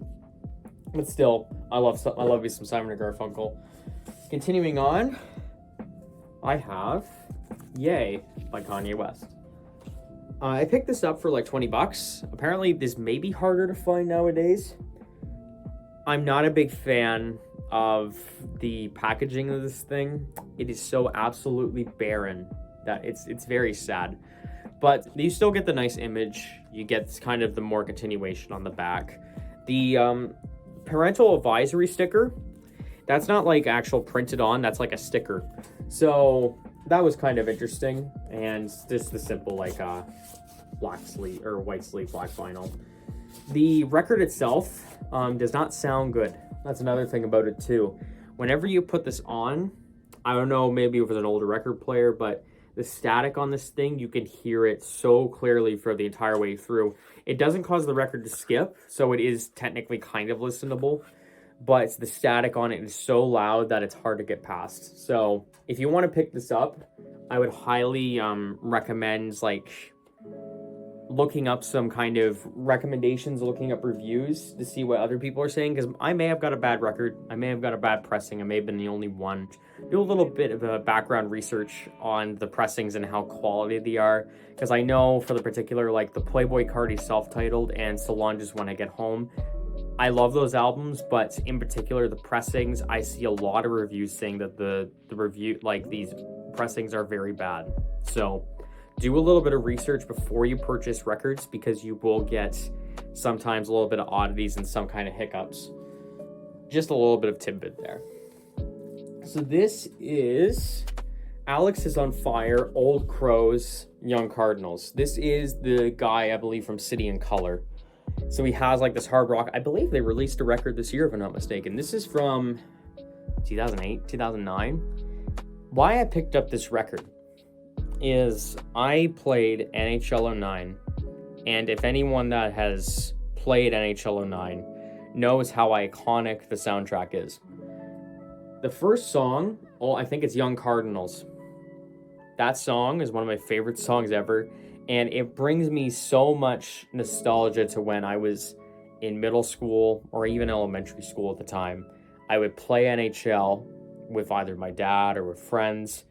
But still, I love me some Simon & Garfunkel. Continuing on, I have Yay by Kanye West. I picked this up for like $20. Apparently, this may be harder to find nowadays. I'm not a big fan of the packaging of this thing. It is so absolutely barren that it's very sad. But you still get the nice image. You get kind of the more continuation on the back. The parental advisory sticker, that's not like actual printed on, that's like a sticker. So that was kind of interesting. And just the simple like black sleeve or white sleeve black vinyl. The record itself does not sound good. That's another thing about it too. Whenever you put this on, I don't know, maybe it was an older record player, but the static on this thing, you can hear it so clearly for the entire way through. It doesn't cause the record to skip, so it is technically kind of listenable, but the static on it is so loud that it's hard to get past. So if you want to pick this up, I would highly recommend like looking up some kind of recommendations, looking up reviews to see what other people are saying, because I may have got a bad record, I may have got a bad pressing, I may have been the only one. Do a little bit of a background research on the pressings and how quality they are, because I know for the particular, like the Playboi Carti self-titled and Solange's When I Get Home, I love those albums, but in particular the pressings, I see a lot of reviews saying that the review, like these pressings are very bad. So do a little bit of research before you purchase records, because you will get sometimes a little bit of oddities and some kind of hiccups. Just a little bit of tidbit there. So this is Alex is on Fire, Old Crows, Young Cardinals. This is the guy, I believe, from City and Color. So he has like this hard rock. I believe they released a record this year, if I'm not mistaken. This is from 2008, 2009. Why I picked up this record is I played NHL 09, and if anyone that has played NHL 09 knows how iconic the soundtrack is. The first song, I think it's Young Cardinals. That song is one of my favorite songs ever, and it brings me so much nostalgia to when I was in middle school or even elementary school at the time. I would play NHL with either my dad or with friends,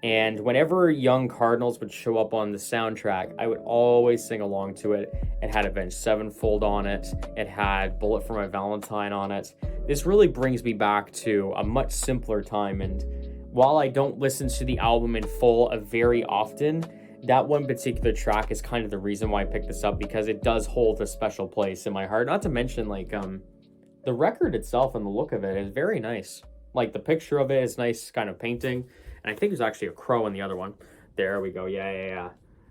and whenever Young Cardinals would show up on the soundtrack, I would always sing along to it. It had Avenged Sevenfold on it. It had Bullet for My Valentine on it. This really brings me back to a much simpler time. And while I don't listen to the album in full very often, that one particular track is kind of the reason why I picked this up, because it does hold a special place in my heart. Not to mention, like, the record itself and the look of it is very nice. Like, the picture of it is nice kind of painting. And I think there's actually a crow in the other one. There we go. Yeah.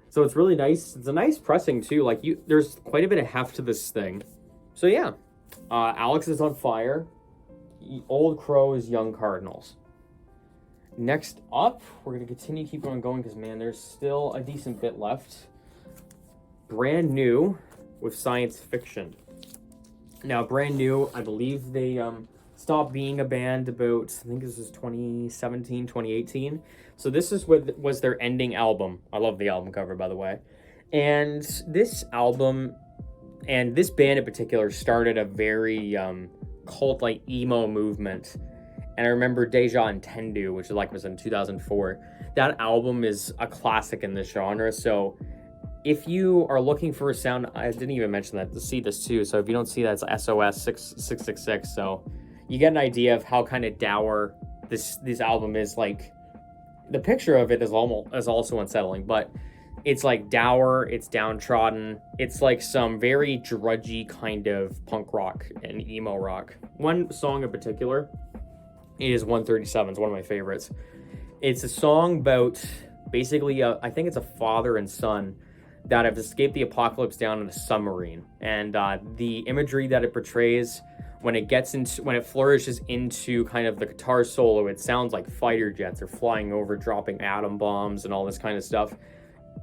So it's really nice. It's a nice pressing too. Like there's quite a bit of heft to this thing. So yeah, Alex is on fire. Old Crows, Young Cardinals. Next up, we're going to continue keep on going because, man, there's still a decent bit left. Brand New with Science Fiction. Now, Brand New, I believe they stopped being a band about, I think this was 2017, 2018. So this was their ending album. I love the album cover, by the way. And this album, and this band in particular, started a very cult-like emo movement. And I remember Deja Entendu, which was in 2004. That album is a classic in this genre. So if you are looking for a sound, I didn't even mention that to see this too. So if you don't see that, it's SOS 666. So you get an idea of how kind of dour this album is. Like, the picture of it is also unsettling, but it's like dour, it's downtrodden. It's like some very drudgy kind of punk rock and emo rock. One song in particular is 137. It's one of my favorites. It's a song about basically I think it's a father and son that have escaped the apocalypse down in a submarine, and the imagery that it portrays when it flourishes into kind of the guitar solo, it sounds like fighter jets are flying over, dropping atom bombs and all this kind of stuff.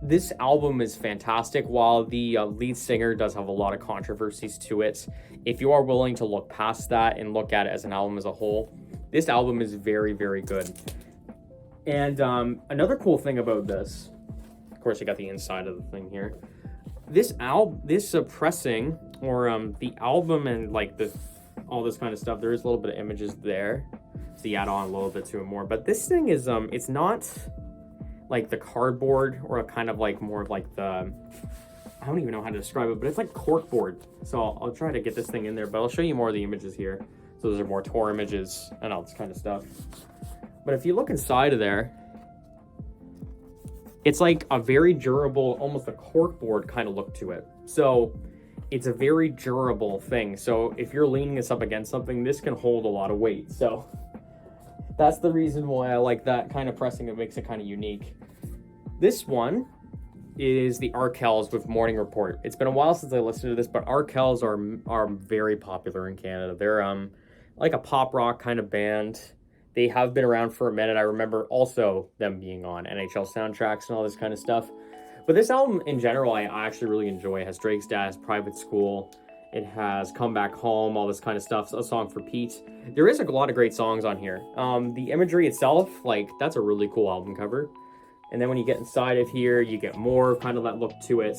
This album is fantastic. While the lead singer does have a lot of controversies to it, if you are willing to look past that and look at it as an album as a whole, this album is very, very good. And another cool thing about this, of course, you got the inside of the thing here. This pressing, or the album and like all this kind of stuff, there is a little bit of images there, so you add on a little bit to it more. But this thing is, it's not like the cardboard, or a kind of like more like the, I don't even know how to describe it, but it's like corkboard. So I'll try to get this thing in there, but I'll show you more of the images here. So those are more tour images and all this kind of stuff. But if you look inside of there, it's like a very durable, almost a corkboard kind of look to it. So it's a very durable thing. So if you're leaning this up against something, this can hold a lot of weight. So that's the reason why I like that kind of pressing. It makes it kind of unique. This one is the Arkells with Morning Report. It's been a while since I listened to this, but Arkells are very popular in Canada. They're like a pop rock kind of band. They have been around for a minute. I remember also them being on NHL soundtracks and all this kind of stuff. But this album in general, I actually really enjoy. It has Drake's Dad's Private School. It has Come Back Home, all this kind of stuff. A song for Pete. There is a lot of great songs on here. The imagery itself, like, that's a really cool album cover. And then when you get inside of here, you get more kind of that look to it.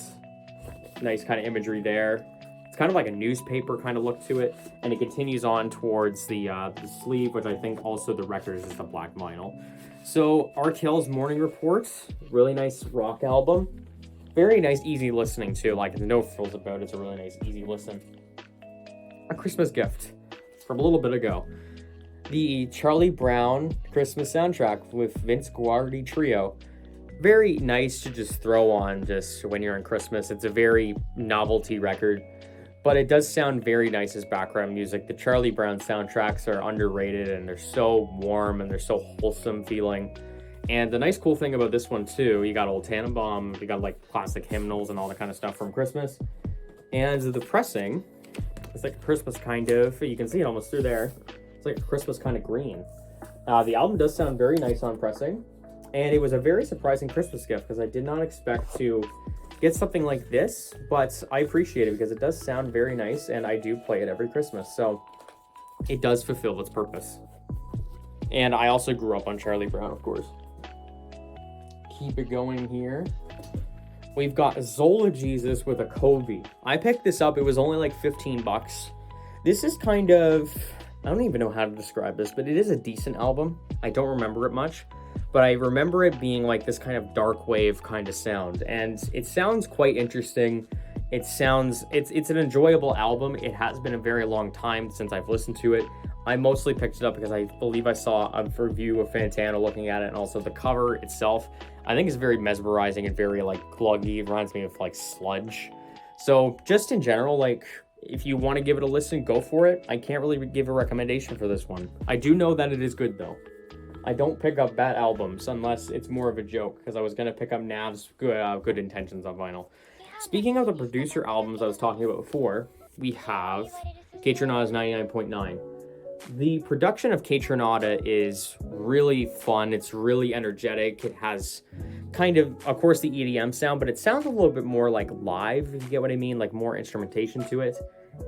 Nice kind of imagery there. It's kind of like a newspaper kind of look to it. And it continues on towards the sleeve, which I think also the record is the black vinyl. So Arkell's Morning Report, really nice rock album. Very nice, easy listening too. Like, there's no frills about it. It's a really nice, easy listen. A Christmas gift from a little bit ago. The Charlie Brown Christmas soundtrack with Vince Guaraldi Trio. Very nice to just throw on just when you're in Christmas. It's a very novelty record, but it does sound very nice as background music. The Charlie Brown soundtracks are underrated, and they're so warm and they're so wholesome feeling. And the nice cool thing about this one too, you got Old Tannenbaum, you got like classic hymnals and all that kind of stuff from Christmas. And the pressing, it's like a Christmas kind of, you can see it almost through there. It's like a Christmas kind of green. The album does sound very nice on pressing. And it was a very surprising Christmas gift because I did not expect to get something like this, but I appreciate it because it does sound very nice, and I do play it every Christmas, so it does fulfill its purpose. And I also grew up on Charlie Brown, of course. Keep it going here. We've got Zola Jesus with a Kobe. I picked this up. It was only like $15. This is kind of, I don't even know how to describe this, but it is a decent album. I don't remember it much, but I remember it being like this kind of dark wave kind of sound, and it sounds quite interesting. It's an enjoyable album. It has been a very long time since I've listened to it. I mostly picked it up because I believe I saw a review of Fantano looking at it, and also the cover itself, I think, is very mesmerizing and very like gluggy. It reminds me of like sludge. So just in general, like, if you want to give it a listen, go for it. I can't really give a recommendation for this one. I do know that it is good though. I don't pick up bad albums unless it's more of a joke, because I was going to pick up Nav's Good Intentions on vinyl. Speaking of the producer albums I was talking about before, we have Katrinada's 99.9. The production of Katrinada is really fun. It's really energetic. It has kind of course, the EDM sound, but it sounds a little bit more like live, if you get what I mean, like more instrumentation to it.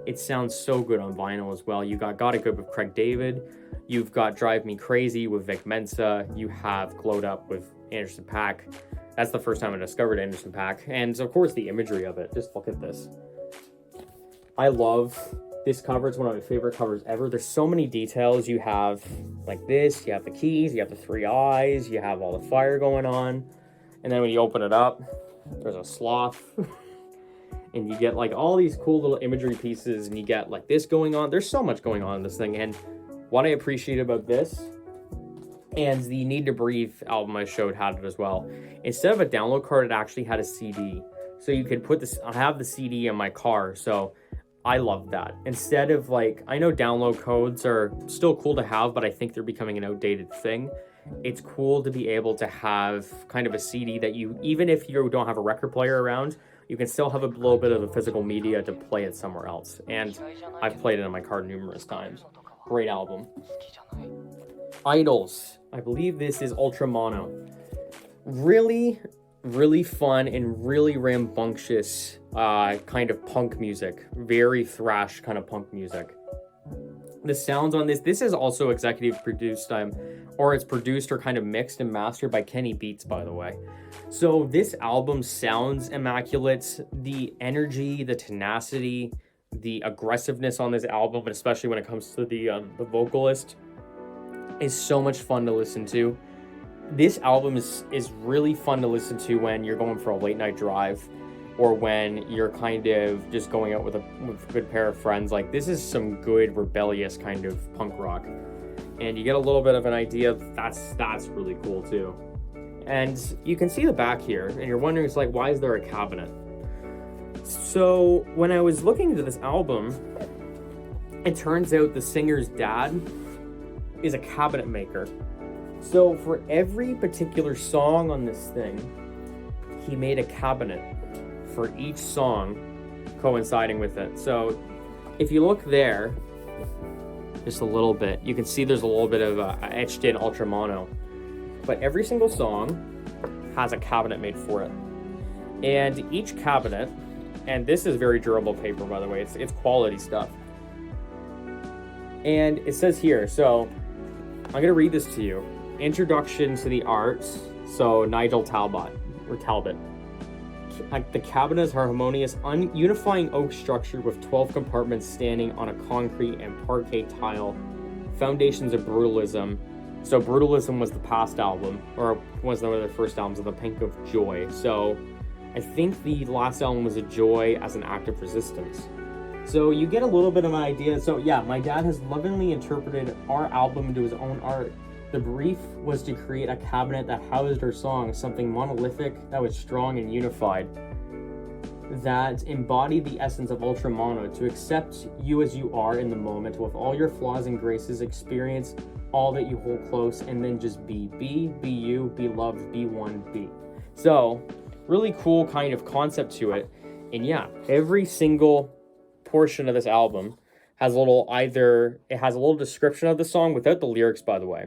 It sounds so good on vinyl as well. You got It Good with Craig David. You've got Drive Me Crazy with Vic Mensa. You have Glowed Up with Anderson .Paak. That's the first time I discovered Anderson .Paak. And of course, the imagery of it. Just look at this. I love this cover. It's one of my favorite covers ever. There's so many details. You have like this, you have the keys, you have the three eyes, you have all the fire going on. And then when you open it up, there's a sloth. And you get like all these cool little imagery pieces, and you get like this going on. There's so much going on in this thing. And what I appreciate about this, and the Need to Breathe album I showed had it as well. Instead of a download card, it actually had a CD. So you could put this, I have the CD in my car, so I love that. Instead of like, I know download codes are still cool to have, but I think they're becoming an outdated thing. It's cool to be able to have kind of a CD that you, even if you don't have a record player around, you can still have a little bit of the physical media to play it somewhere else. And I've played it in my car numerous times. Great album. Idols. I believe this is Ultra Mono. Really, really fun and really rambunctious kind of punk music. Very thrash kind of punk music. The sounds on this is also executive produced, or it's produced or kind of mixed and mastered by Kenny Beats, by the way. So this album sounds immaculate. The energy, the tenacity, the aggressiveness on this album, especially when it comes to the vocalist, is so much fun to listen to. This album is really fun to listen to when you're going for a late night drive, or when you're kind of just going out with a good pair of friends. Like, this is some good rebellious kind of punk rock, and you get a little bit of an idea. That's really cool too. And you can see the back here, and you're wondering, it's like, why is there a cabinet? So when I was looking into this album, it turns out the singer's dad is a cabinet maker. So for every particular song on this thing, he made a cabinet for each song coinciding with it. So if you look there, just a little bit, you can see there's a little bit of etched in Ultra Mono. But every single song has a cabinet made for it. And each cabinet, and this is very durable paper, by the way, it's quality stuff. And it says here, so I'm gonna read this to you. Introduction to the arts, so Nigel Talbot. The cabinet is harmonious, unifying oak structure with 12 compartments standing on a concrete and parquet tile. Foundations of brutalism. So Brutalism was the past album, or was one of their first albums, of the Pink of Joy. So I think the last album was a Joy as an act of resistance. So you get a little bit of an idea. So yeah, my dad has lovingly interpreted our album into his own art. The brief was to create a cabinet that housed our songs, something monolithic that was strong and unified, that embodied the essence of Ultra Mono, to accept you as you are in the moment with all your flaws and graces, experience all that you hold close, and then just be you, be loved, be one, be. So really cool kind of concept to it. And yeah, every single portion of this album has a little, it has a little description of the song without the lyrics, by the way.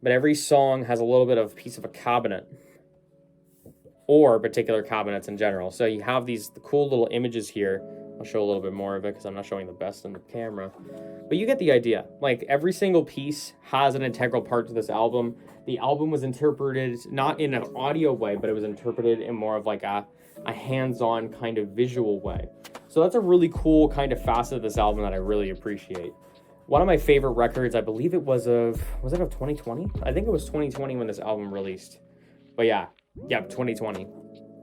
But every song has a little bit of a piece of a cabinet, or particular cabinets in general. So you have these cool little images here. I'll show a little bit more of it because I'm not showing the best on the camera. But you get the idea. Like, every single piece has an integral part to this album. The album was interpreted not in an audio way, but it was interpreted in more of like a hands-on kind of visual way. So that's a really cool kind of facet of this album that I really appreciate. One of my favorite records, I believe it was it of 2020? I think it was 2020 when this album released. But yeah, 2020.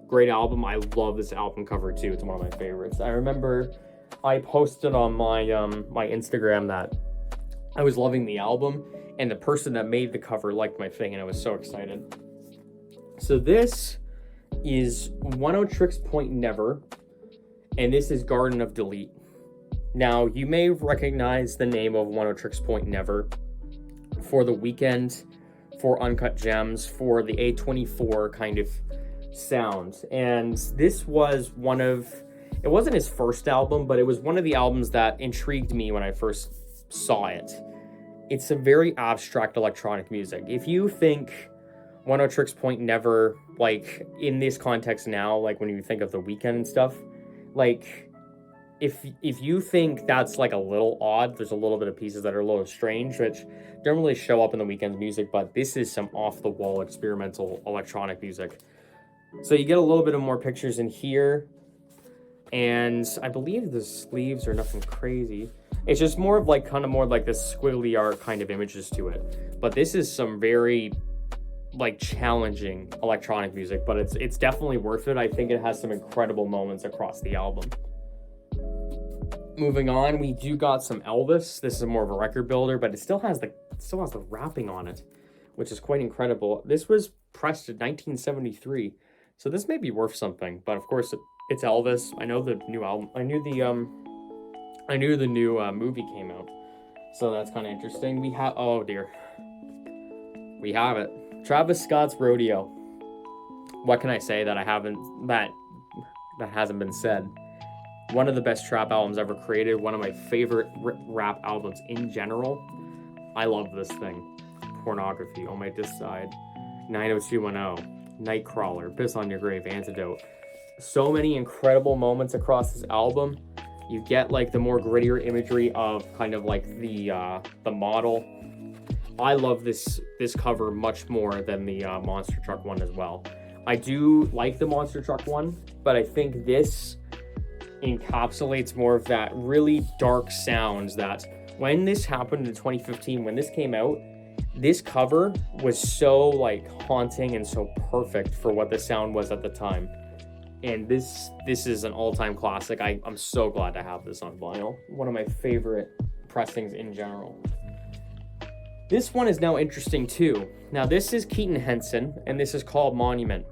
Great album. I love this album cover too. It's one of my favorites. I remember I posted on my my Instagram that I was loving the album, and the person that made the cover liked my thing, and I was so excited. So this is Trickspoint Never, and this is Garden of Delete. Now, you may recognize the name of Trickspoint Never for The Weeknd, for Uncut Gems, for the A24 kind of sound. And this was one of, it wasn't his first album, but it was one of the albums that intrigued me when I first saw it. It's some very abstract electronic music. If you think Trickspoint Never, like in this context now, like when you think of The Weeknd and stuff, like if you think that's like a little odd, there's a little bit of pieces that are a little strange, which don't really show up in The Weeknd's music, but this is some off-the-wall experimental electronic music. So you get a little bit of more pictures in here, and I believe the sleeves are nothing crazy. It's just more of like kind of more like this squiggly art kind of images to it. But this is some very like challenging electronic music, but it's definitely worth it. I think it has some incredible moments across the album. Moving on, we do got some Elvis. This is more of a record builder, but it still has the wrapping on it, which is quite incredible. This was pressed in 1973, so this may be worth something. But of course, it's Elvis. I know the new album. I knew the new movie came out, so that's kind of interesting. We have, oh dear, we have it. Travis Scott's Rodeo. What can I say that that hasn't been said? One of the best trap albums ever created. One of my favorite rap albums in general. I love this thing. Pornography, On My Diss Side, 90210, Nightcrawler, Piss on Your Grave, Antidote. So many incredible moments across this album. You get like the more grittier imagery of kind of like the model. I love this cover much more than the Monster Truck one as well. I do like the Monster Truck one, but I think this encapsulates more of that really dark sounds that when this happened in 2015, when this came out, this cover was so like haunting and so perfect for what the sound was at the time. And this is an all-time classic. I'm so glad to have this on vinyl. One of my favorite pressings in general. This one is now interesting too. Now this is Keaton Henson, and this is called Monument.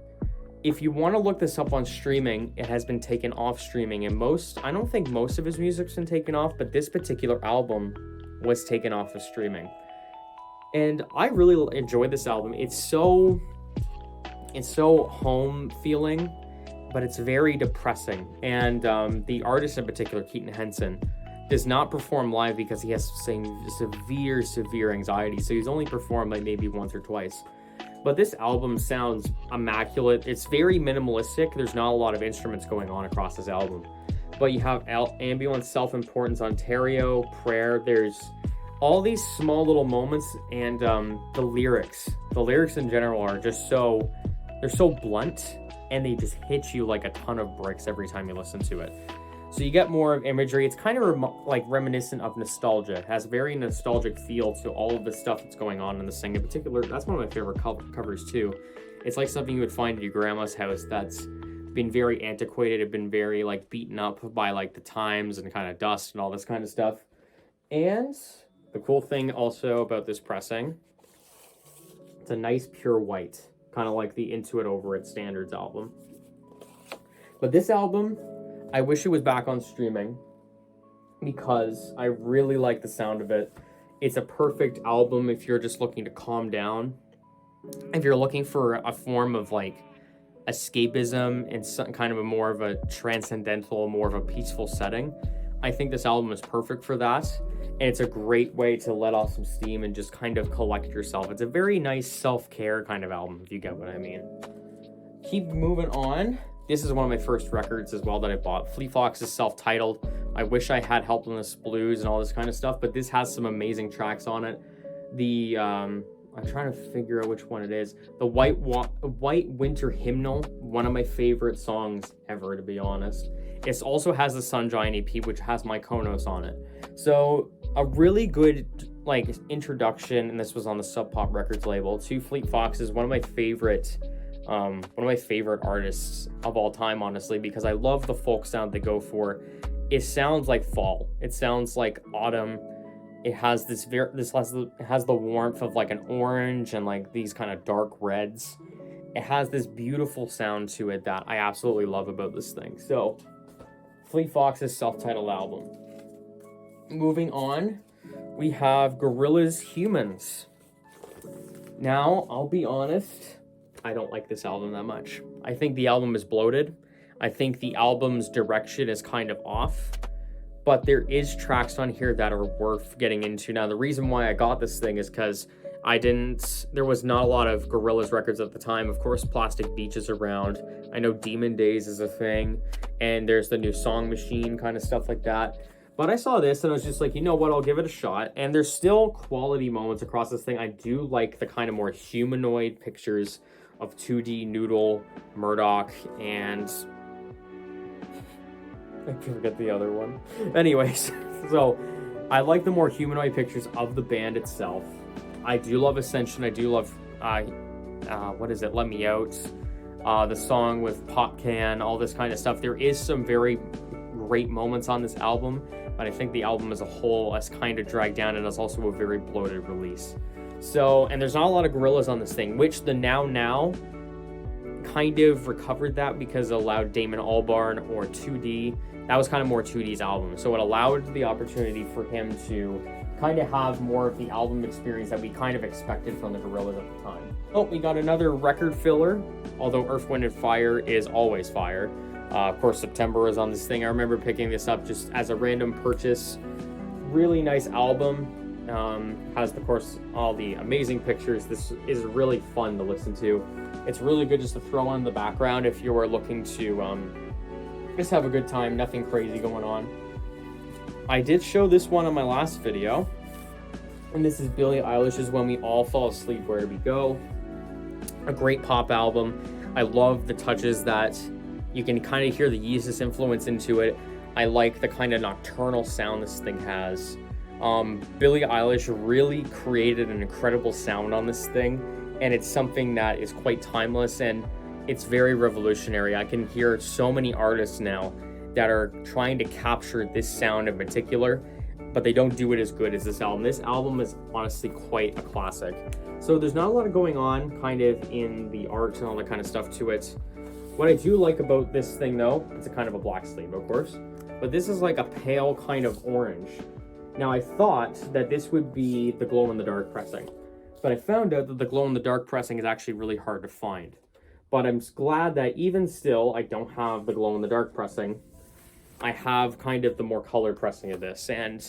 If you want to look this up on streaming, it has been taken off streaming, and I don't think most of his music's been taken off, but this particular album was taken off of streaming. And I really enjoy this album. It's so home feeling, but it's very depressing. And the artist in particular, Keaton Henson, does not perform live because he has severe anxiety. So he's only performed like maybe once or twice. But this album sounds immaculate. It's very minimalistic. There's not a lot of instruments going on across this album. But you have Ambulance, Self-Importance, Ontario, Prayer. There's all these small little moments, and the lyrics. The lyrics in general are just they're so blunt, and they just hit you like a ton of bricks every time you listen to it. So you get more of imagery. It's kind of like reminiscent of nostalgia. It has a very nostalgic feel to all of the stuff that's going on in this thing. In particular, that's one of my favorite covers too. It's like something you would find at your grandma's house that's been very antiquated. It's been very like beaten up by like the times and kind of dust and all this kind of stuff. And the cool thing also about this pressing, it's a nice pure white, kind of like the Into It Over It Standards album. But this album, I wish it was back on streaming because I really like the sound of it. It's a perfect album if you're just looking to calm down. If you're looking for a form of like escapism and some kind of more of a transcendental, more of a peaceful setting, I think this album is perfect for that. And it's a great way to let off some steam and just kind of collect yourself. It's a very nice self-care kind of album, if you get what I mean. Keep moving on. This is one of my first records as well that I bought. Fleet Fox's self-titled. I wish I had Helpless Blues and all this kind of stuff, but this has some amazing tracks on it. I'm trying to figure out which one it is. The White Winter Hymnal, one of my favorite songs ever, to be honest. It also has the Sunshine EP, which has Mykonos on it. So a really good like introduction, and this was on the Sub Pop Records label, to Fleet Foxes, one of my favorite artists of all time, honestly, because I love the folk sound they go for. It sounds like fall. It sounds like autumn. It has it has the warmth of like an orange and like these kind of dark reds. It has this beautiful sound to it that I absolutely love about this thing. So, Fleet Fox's self-titled album. Moving on, we have Gorillaz Humans. Now, I'll be honest, I don't like this album that much. I think the album is bloated. I think the album's direction is kind of off. But there is tracks on here that are worth getting into. Now, the reason why I got this thing is because there was not a lot of Gorillaz records at the time. Of course, Plastic Beach is around. I know Demon Days is a thing. And there's the new Song Machine, kind of stuff like that. But I saw this and I was just like, you know what, I'll give it a shot. And there's still quality moments across this thing. I do like the kind of more humanoid pictures of 2D Noodle, Murdoch, and I forget the other one. Anyways, so I like the more humanoid pictures of the band itself. I do love Ascension. I do love, what is it? Let Me Out. The song with Pop Can, all this kind of stuff. There is some very great moments on this album, but I think the album as a whole is kind of dragged down and is also a very bloated release. So, and there's not a lot of Gorillaz on this thing, which the Now kind of recovered that because it allowed Damon Albarn or 2D. That was kind of more 2D's album. So it allowed the opportunity for him to kind of have more of the album experience that we kind of expected from the Gorillaz at the time. Oh, we got another record filler, although Earth, Wind, and Fire is always fire. Of course, September is on this thing. I remember picking this up just as a random purchase. Really nice album. Has, of course, all the amazing pictures. This is really fun to listen to. It's really good just to throw on in the background if you are looking to just have a good time, nothing crazy going on. I did show this one on my last video, and this is Billie Eilish's When We All Fall Asleep, Where We Go. A great pop album. I love the touches that you can kind of hear the Yeezus influence into it. I like the kind of nocturnal sound this thing has. Billie Eilish really created an incredible sound on this thing, and it's something that is quite timeless and it's very revolutionary. I can hear so many artists now that are trying to capture this sound in particular, but they don't do it as good as this album. This album is honestly quite a classic. So there's not a lot of going on kind of in the art and all that kind of stuff to it. What I do like about this thing though, it's a kind of a black sleeve, of course, but this is like a pale kind of orange. Now I thought that this would be the glow-in-the-dark pressing, but I found out that the glow-in-the-dark pressing is actually really hard to find. But I'm glad that even still, I don't have the glow-in-the-dark pressing. I have kind of the more colored pressing of this, and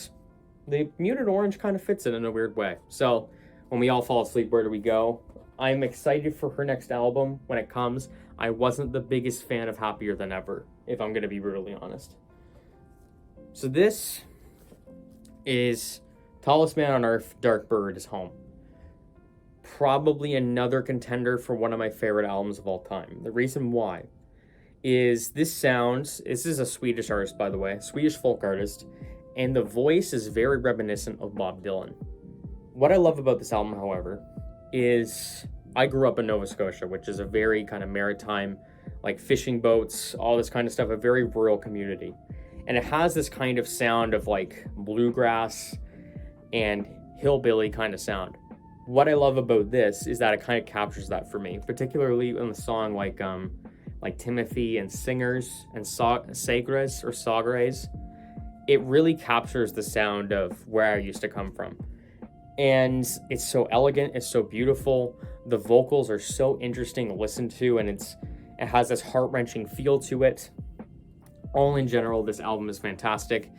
the muted orange kind of fits it in a weird way. So When We All Fall Asleep, Where Do We Go? I'm excited for her next album when it comes. I wasn't the biggest fan of Happier Than Ever, if I'm going to be brutally honest. So this is Tallest Man on Earth, Dark Bird Is Home. Probably another contender for one of my favorite albums of all time. The reason why is this is a Swedish artist, by the way, Swedish folk artist, and the voice is very reminiscent of Bob Dylan. What I love about this album, however, is I grew up in Nova Scotia, which is a very kind of maritime, like fishing boats, all this kind of stuff, a very rural community. And it has this kind of sound of like bluegrass and hillbilly kind of sound. What I love about this is that it kind of captures that for me, particularly in the song like Timothy and Singers and Sagres or Sagres. It really captures the sound of where I used to come from. And it's so elegant, it's so beautiful. The vocals are so interesting to listen to, and it has this heart-wrenching feel to it. All in general, this album is fantastic.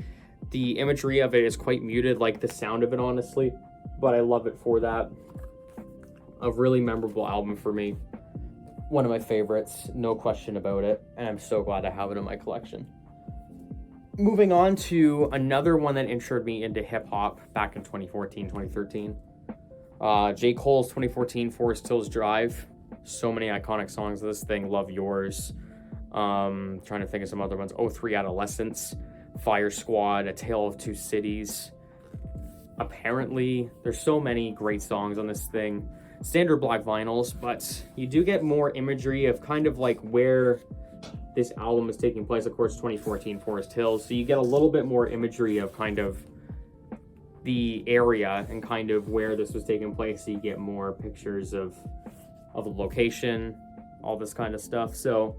The imagery of it is quite muted, like the sound of it, honestly, but I love it for that. A really memorable album for me. One of my favorites, no question about it, and I'm so glad I have it in my collection. Moving on to another one that introduced me into hip-hop back in 2014, 2013. J. Cole's 2014 Forest Hills Drive. So many iconic songs of this thing. Love Yours. Trying to think of some other ones. 03 Adolescence. Fire Squad. A Tale of Two Cities. Apparently, there's so many great songs on this thing. Standard black vinyls, but you do get more imagery of kind of like where this album is taking place. Of course, 2014 Forest Hills, so you get a little bit more imagery of kind of the area and kind of where this was taking place, so you get more pictures of the location, all this kind of stuff. So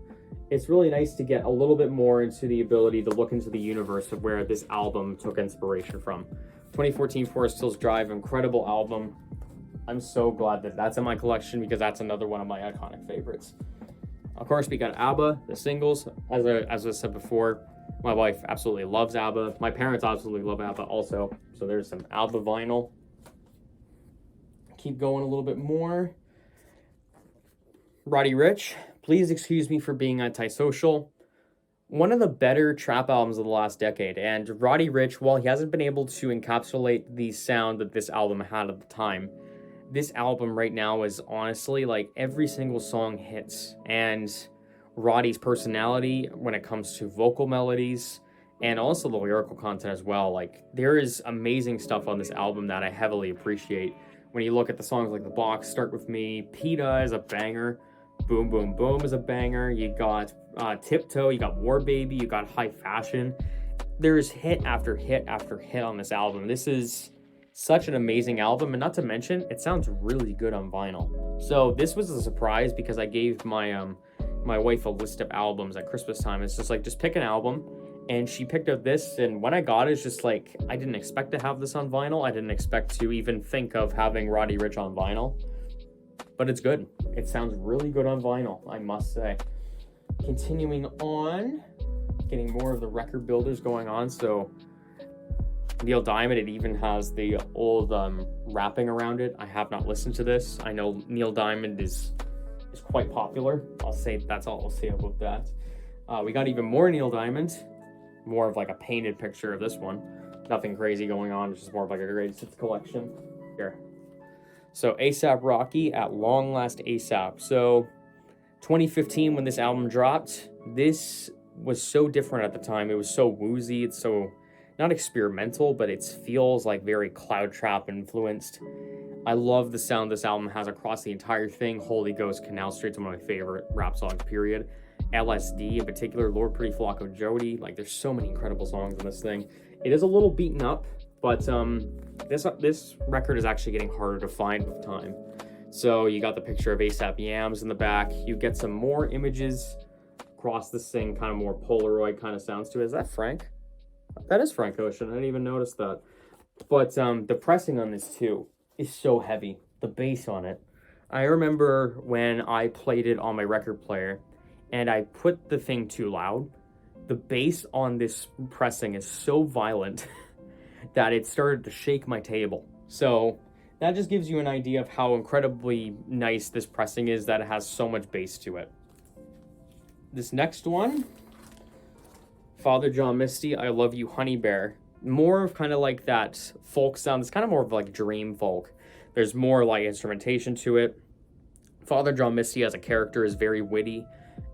it's really nice to get a little bit more into the ability to look into the universe of where this album took inspiration from. 2014 Forest Hills Drive, incredible album. I'm so glad that that's in my collection because that's another one of my iconic favorites. Of course, we got ABBA, the singles. As I said before, my wife absolutely loves ABBA. My parents absolutely love ABBA also. So there's some ABBA vinyl. Keep going a little bit more. Roddy Ricch, Please Excuse Me for Being Antisocial. One of the better trap albums of the last decade. And Roddy Ricch, while he hasn't been able to encapsulate the sound that this album had at the time, this album right now is honestly like every single song hits. And Roddy's personality when it comes to vocal melodies and also the lyrical content as well. Like, there is amazing stuff on this album that I heavily appreciate. When you look at the songs like The Box, Start With Me, Pt.2 is a banger, Boom Boom Boom is a banger, you got Tiptoe, you got War Baby, you got High Fashion. There's hit after hit after hit on this album. This is such an amazing album, and not to mention, it sounds really good on vinyl. So this was a surprise because I gave my my wife a list of albums at Christmas time. It's just like, just pick an album. And she picked up this, and when I got it, it's just like, I didn't expect to have this on vinyl. I didn't expect to even think of having Roddy Ricch on vinyl. But it's good. It sounds really good on vinyl, I must say. Continuing on, getting more of the record builders going on. So Neil Diamond, it even has the old wrapping around it. I have not listened to this. I know Neil Diamond is quite popular. I'll say that's all I'll say about that. We got even more Neil Diamond. More of like a painted picture of this one. Nothing crazy going on. It's just more of like a greatest hits collection. Here. So A$AP Rocky, At Long Last A$AP. So 2015 when this album dropped, this was so different at the time. It was so woozy. It's so not experimental, but it feels like very cloud trap influenced. I love the sound this album has across the entire thing. Holy Ghost, Canal Street's one of my favorite rap songs, period. LSD in particular, Lord Pretty Flocko Jody. Like, there's so many incredible songs on this thing. It is a little beaten up, but this record is actually getting harder to find with time. So you got the picture of A$AP Yams in the back. You get some more images across this thing, kind of more Polaroid kind of sounds to it. Is that Frank? That is Frank Ocean. I didn't even notice that. But the pressing on this too is so heavy. The bass on it. I remember when I played it on my record player and I put the thing too loud, the bass on this pressing is so violent that it started to shake my table. So that just gives you an idea of how incredibly nice this pressing is, that it has so much bass to it. This next one, Father John Misty, I Love You Honey Bear. More of kind of like that folk sound. It's kind of more of like dream folk. There's more like instrumentation to it. Father John Misty as a character is very witty.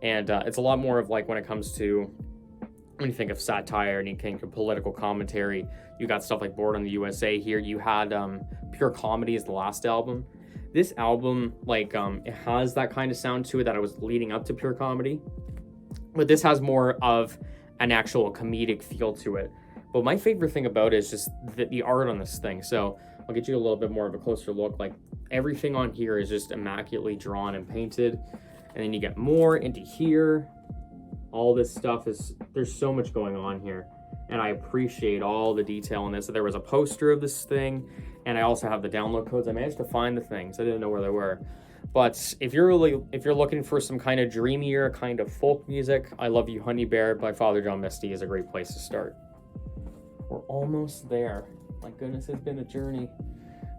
And it's a lot more of like when it comes to, when you think of satire and you think of political commentary, you got stuff like Born in the USA here. You had Pure Comedy as the last album. This album, like, it has that kind of sound to it that I was leading up to Pure Comedy. But this has more of an actual comedic feel to it. But my favorite thing about it is just the art on this thing. So I'll get you a little bit more of a closer look. Like, everything on here is just immaculately drawn and painted. And then you get more into here. All this stuff is, there's so much going on here. And I appreciate all the detail in this. So there was a poster of this thing. And I also have the download codes. I managed to find the things. I didn't know where they were. But if you're looking for some kind of dreamier kind of folk music, I Love You Honey Bear by Father John Misty is a great place to start. We're almost there. My goodness, it's been a journey.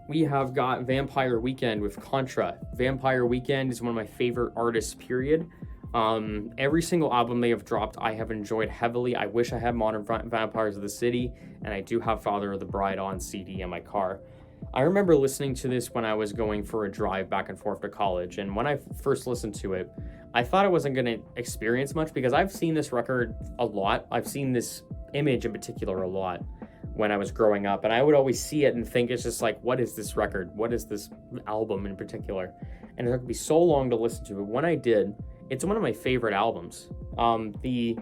We have got Vampire Weekend with Contra. Vampire Weekend is one of my favorite artists, period. Every single album they have dropped, I have enjoyed heavily. I wish I had Modern Vampires of the City, and I do have Father of the Bride on CD in my car. I remember listening to this when I was going for a drive back and forth to college, and when I first listened to it, I thought I wasn't going to experience much because I've seen this record a lot. I've seen this image in particular a lot when I was growing up, and I would always see it and think it's just like, what is this record? What is this album in particular? And it took me so long to listen to it. When I did, it's one of my favorite albums. The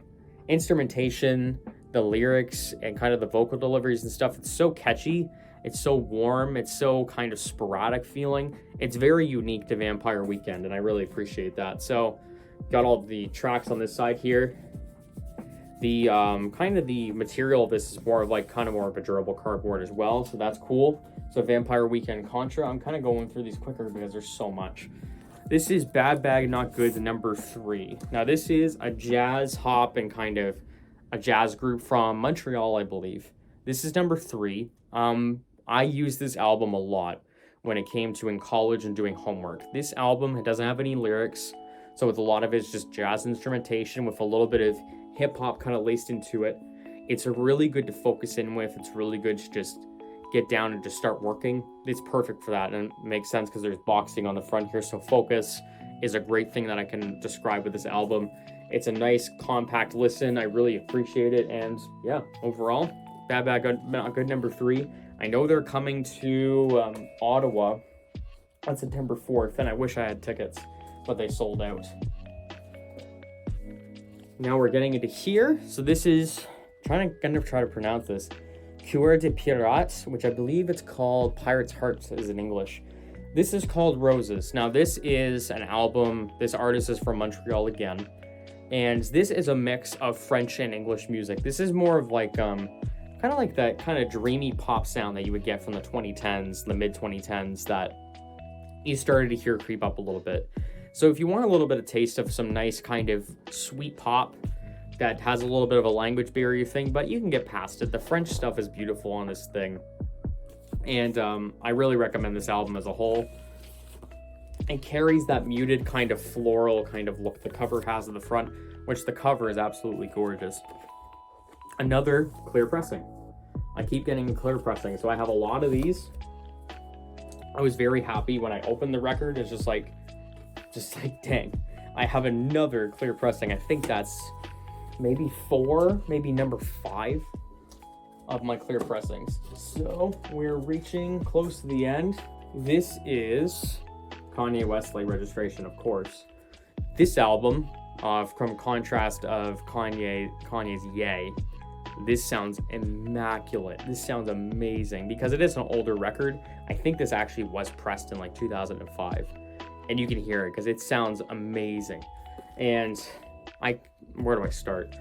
instrumentation, the lyrics, and kind of the vocal deliveries and stuff, it's so catchy. It's so warm. It's so kind of sporadic feeling. It's very unique to Vampire Weekend, and I really appreciate that. So, got all the tracks on this side here. The kind of the material of this is more of like kind of more of a durable cardboard as well, so that's cool. So Vampire Weekend Contra, I'm kind of going through these quicker because there's so much. This is Bad Bag Not Good, number 3. Now this is a jazz hop and kind of a jazz group from Montreal, I believe. This is number 3. I used this album a lot when it came to in college and doing homework. This album, it doesn't have any lyrics, so with a lot of it's just jazz instrumentation with a little bit of hip-hop kind of laced into it. It's really good to focus in with. It's really good to just get down and just start working. It's perfect for that, and it makes sense because there's boxing on the front here, so focus is a great thing that I can describe with this album. It's a nice compact listen. I really appreciate it, and yeah, overall, Bad Bad Not Good, number 3. I know they're coming to Ottawa on September 4th, and I wish I had tickets, but they sold out. Now we're getting into here. So this is, I'm gonna try to pronounce this, Cœur de Pirate, which I believe it's called Pirate's Hearts is in English. This is called Roses. Now this is an album, this artist is from Montreal again, and this is a mix of French and English music. This is more of like, kind of like that kind of dreamy pop sound that you would get from the 2010s, the mid-2010s, that you started to hear creep up a little bit. So if you want a little bit of taste of some nice kind of sweet pop that has a little bit of a language barrier thing, but you can get past it. The French stuff is beautiful on this thing. And I really recommend this album as a whole. It carries that muted kind of floral kind of look the cover has at the front, which the cover is absolutely gorgeous. Another clear pressing. I keep getting clear pressing, so I have a lot of these. I was very happy when I opened the record. It's just like, dang, I have another clear pressing. I think that's maybe 4, maybe number 5 of my clear pressings. So we're reaching close to the end. This is Kanye West Late Registration, of course. This album, from contrast of Kanye's Yay, this sounds immaculate. This sounds amazing because it is an older record. I think this actually was pressed in like 2005. And you can hear it because it sounds amazing. And where do I start?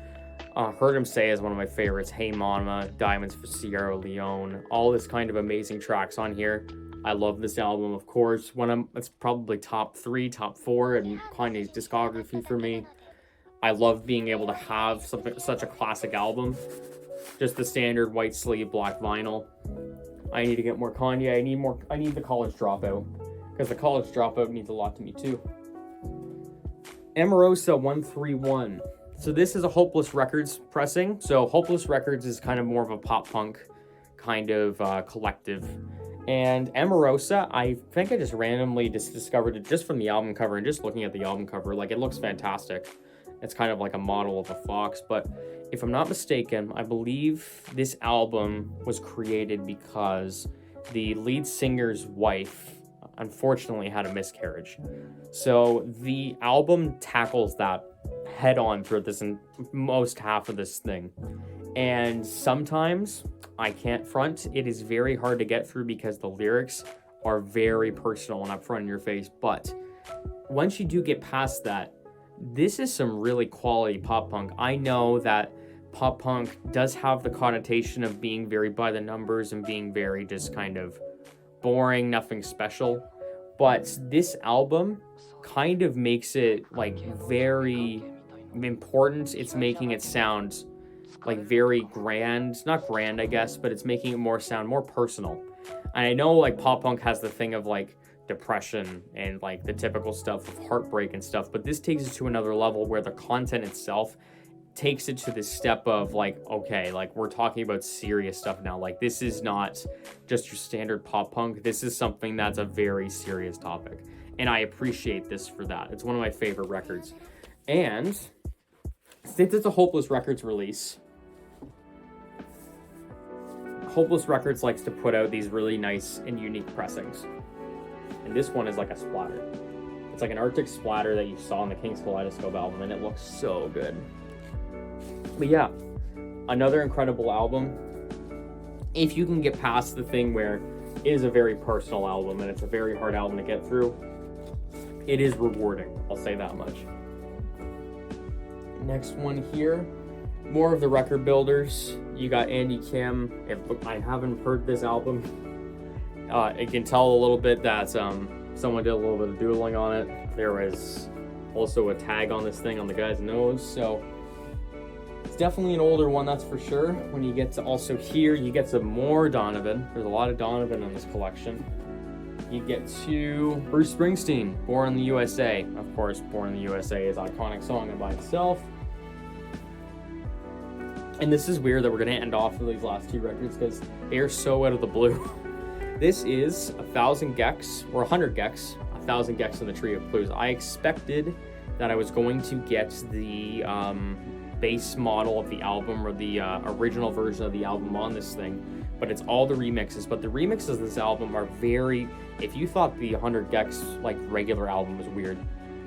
Heard Him Say is one of my favorites. Hey Mama, Diamonds for Sierra Leone, all this kind of amazing tracks on here. I love this album, of course. It's probably top 3, top 4 in Kanye's discography for me. I love being able to have such a classic album. Just the standard white sleeve, black vinyl. I need to get more Kanye. I need the College Dropout. Because the College Dropout means a lot to me too. Amorosa 131. So this is a Hopeless Records pressing. So Hopeless Records is kind of more of a pop punk kind of collective. And Amorosa, I think I just randomly discovered it just from the album cover and just looking at the album cover. Like, it looks fantastic. It's kind of like a model of a fox. But if I'm not mistaken, I believe this album was created because the lead singer's wife unfortunately had a miscarriage. So the album tackles that head on throughout this and most half of this thing. And sometimes, I can't front, it is very hard to get through because the lyrics are very personal and up front in your face. But once you do get past that, this is some really quality pop punk. I know that pop punk does have the connotation of being very by the numbers and being very just kind of boring, nothing special. But this album kind of makes it like very important. It's making it sound like very grand, not grand, I guess, but it's making it sound more personal. And I know like pop punk has the thing of like depression and like the typical stuff of heartbreak and stuff, but this takes it to another level where the content itself takes it to this step of like, okay, like we're talking about serious stuff now. Like, this is not just your standard pop punk. This is something that's a very serious topic. And I appreciate this for that. It's one of my favorite records. And since it's a Hopeless Records release, Hopeless Records likes to put out these really nice and unique pressings. And this one is like a splatter. It's like an Arctic splatter that you saw on the King's Kaleidoscope album, and it looks so good. But yeah, another incredible album. If you can get past the thing where it is a very personal album and it's a very hard album to get through, it is rewarding. I'll say that much. Next one here More of the record builders. You got Andy Kim. If I haven't heard this album, I can tell a little bit that someone did a little bit of doodling on it. There was also a tag on this thing on the guy's nose, so it's definitely an older one, that's for sure. When you get to also here, you get some more Donovan. There's a lot of Donovan in this collection. You get to Bruce Springsteen, Born in the USA. Of course, Born in the USA is an iconic song by itself. And this is weird that we're gonna end off with these last two records because they are so out of the blue. This is 1,000 Gex, or 100 Gex, 1,000 Gex in the Tree of Blues. I expected that I was going to get the base model of the album, or the original version of the album on this thing, but it's all the remixes. But the remixes of this album are very, if you thought the 100 Gex like regular album was weird,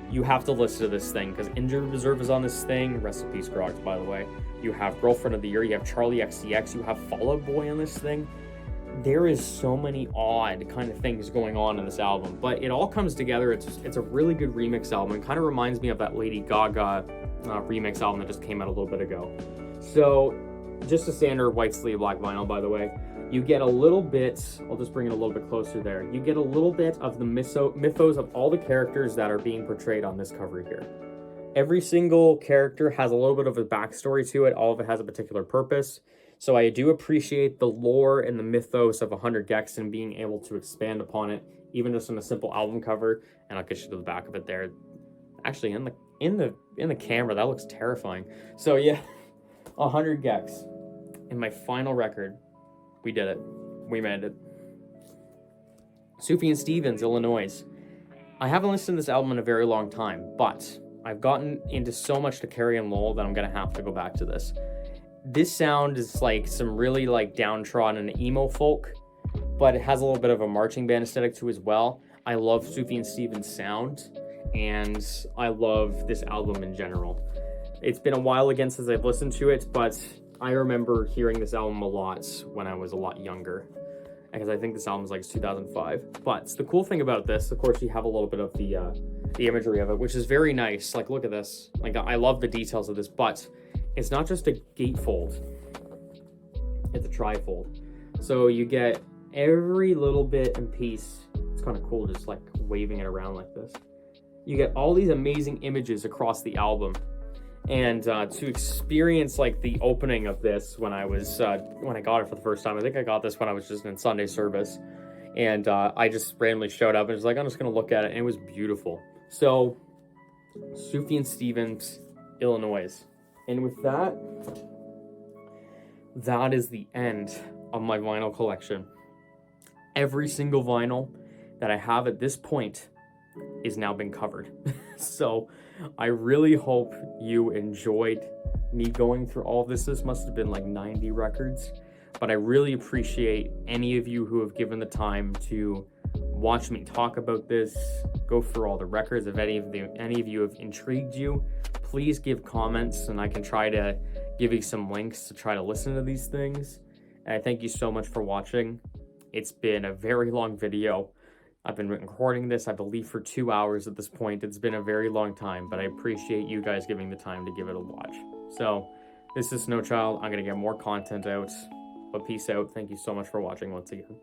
you have to listen to this thing, because Injured Reserve is on this thing. Rest in peace, Grogs, by the way. You have Girlfriend of the Year, you have Charlie XCX, you have Fall Out Boy on this thing. There is so many odd kind of things going on in this album, but it all comes together. It's a really good remix album. It kind of reminds me of that Lady Gaga remix album that just came out a little bit ago. So, just a standard white sleeve black vinyl, by the way. You get a little bit, I'll just bring it a little bit closer there. You get a little bit of the mythos of all the characters that are being portrayed on this cover here. Every single character has a little bit of a backstory to it. All of it has a particular purpose. So I do appreciate the lore and the mythos of 100 Gex and being able to expand upon it, even just on a simple album cover. And I'll get you to the back of it there. Actually, in the camera, that looks terrifying. So yeah, 100 Gex. And my final record, we did it. We made it. Sufjan Stevens, Illinois. I haven't listened to this album in a very long time, but I've gotten into so much to Carrie and Lowell that I'm gonna have to go back to this. This sound is like some really like downtrodden and emo folk, but it has a little bit of a marching band aesthetic too as well. I love Sufjan Stevens' sound, and I love this album in general. It's been a while again since I've listened to it, but I remember hearing this album a lot when I was a lot younger, because I think this album's like 2005. But the cool thing about this, of course, you have a little bit of the imagery of it, which is very nice. Like, look at this. Like, I love the details of this, but it's not just a gatefold. It's a trifold. So you get every little bit and piece. It's kind of cool just like waving it around like this. You get all these amazing images across the album. And to experience like the opening of this when I got it for the first time, I think I got this when I was just in Sunday service, and I just randomly showed up and was like, I'm just gonna look at it, and it was beautiful. So, Sufjan Stevens, Illinois. And with that, that is the end of my vinyl collection. Every single vinyl that I have at this point is now been covered. So I really hope you enjoyed me going through all this. This must have been like 90 records, but I really appreciate any of you who have given the time to watch me talk about this, go through all the records. If any of you have intrigued you, please give comments and I can try to give you some links to try to listen to these things. And I thank you so much for watching. It's been a very long video. I've been recording this, I believe, for 2 hours at this point. It's been a very long time, but I appreciate you guys giving the time to give it a watch. So, this is Snowchild. I'm going to get more content out, but peace out. Thank you so much for watching once again.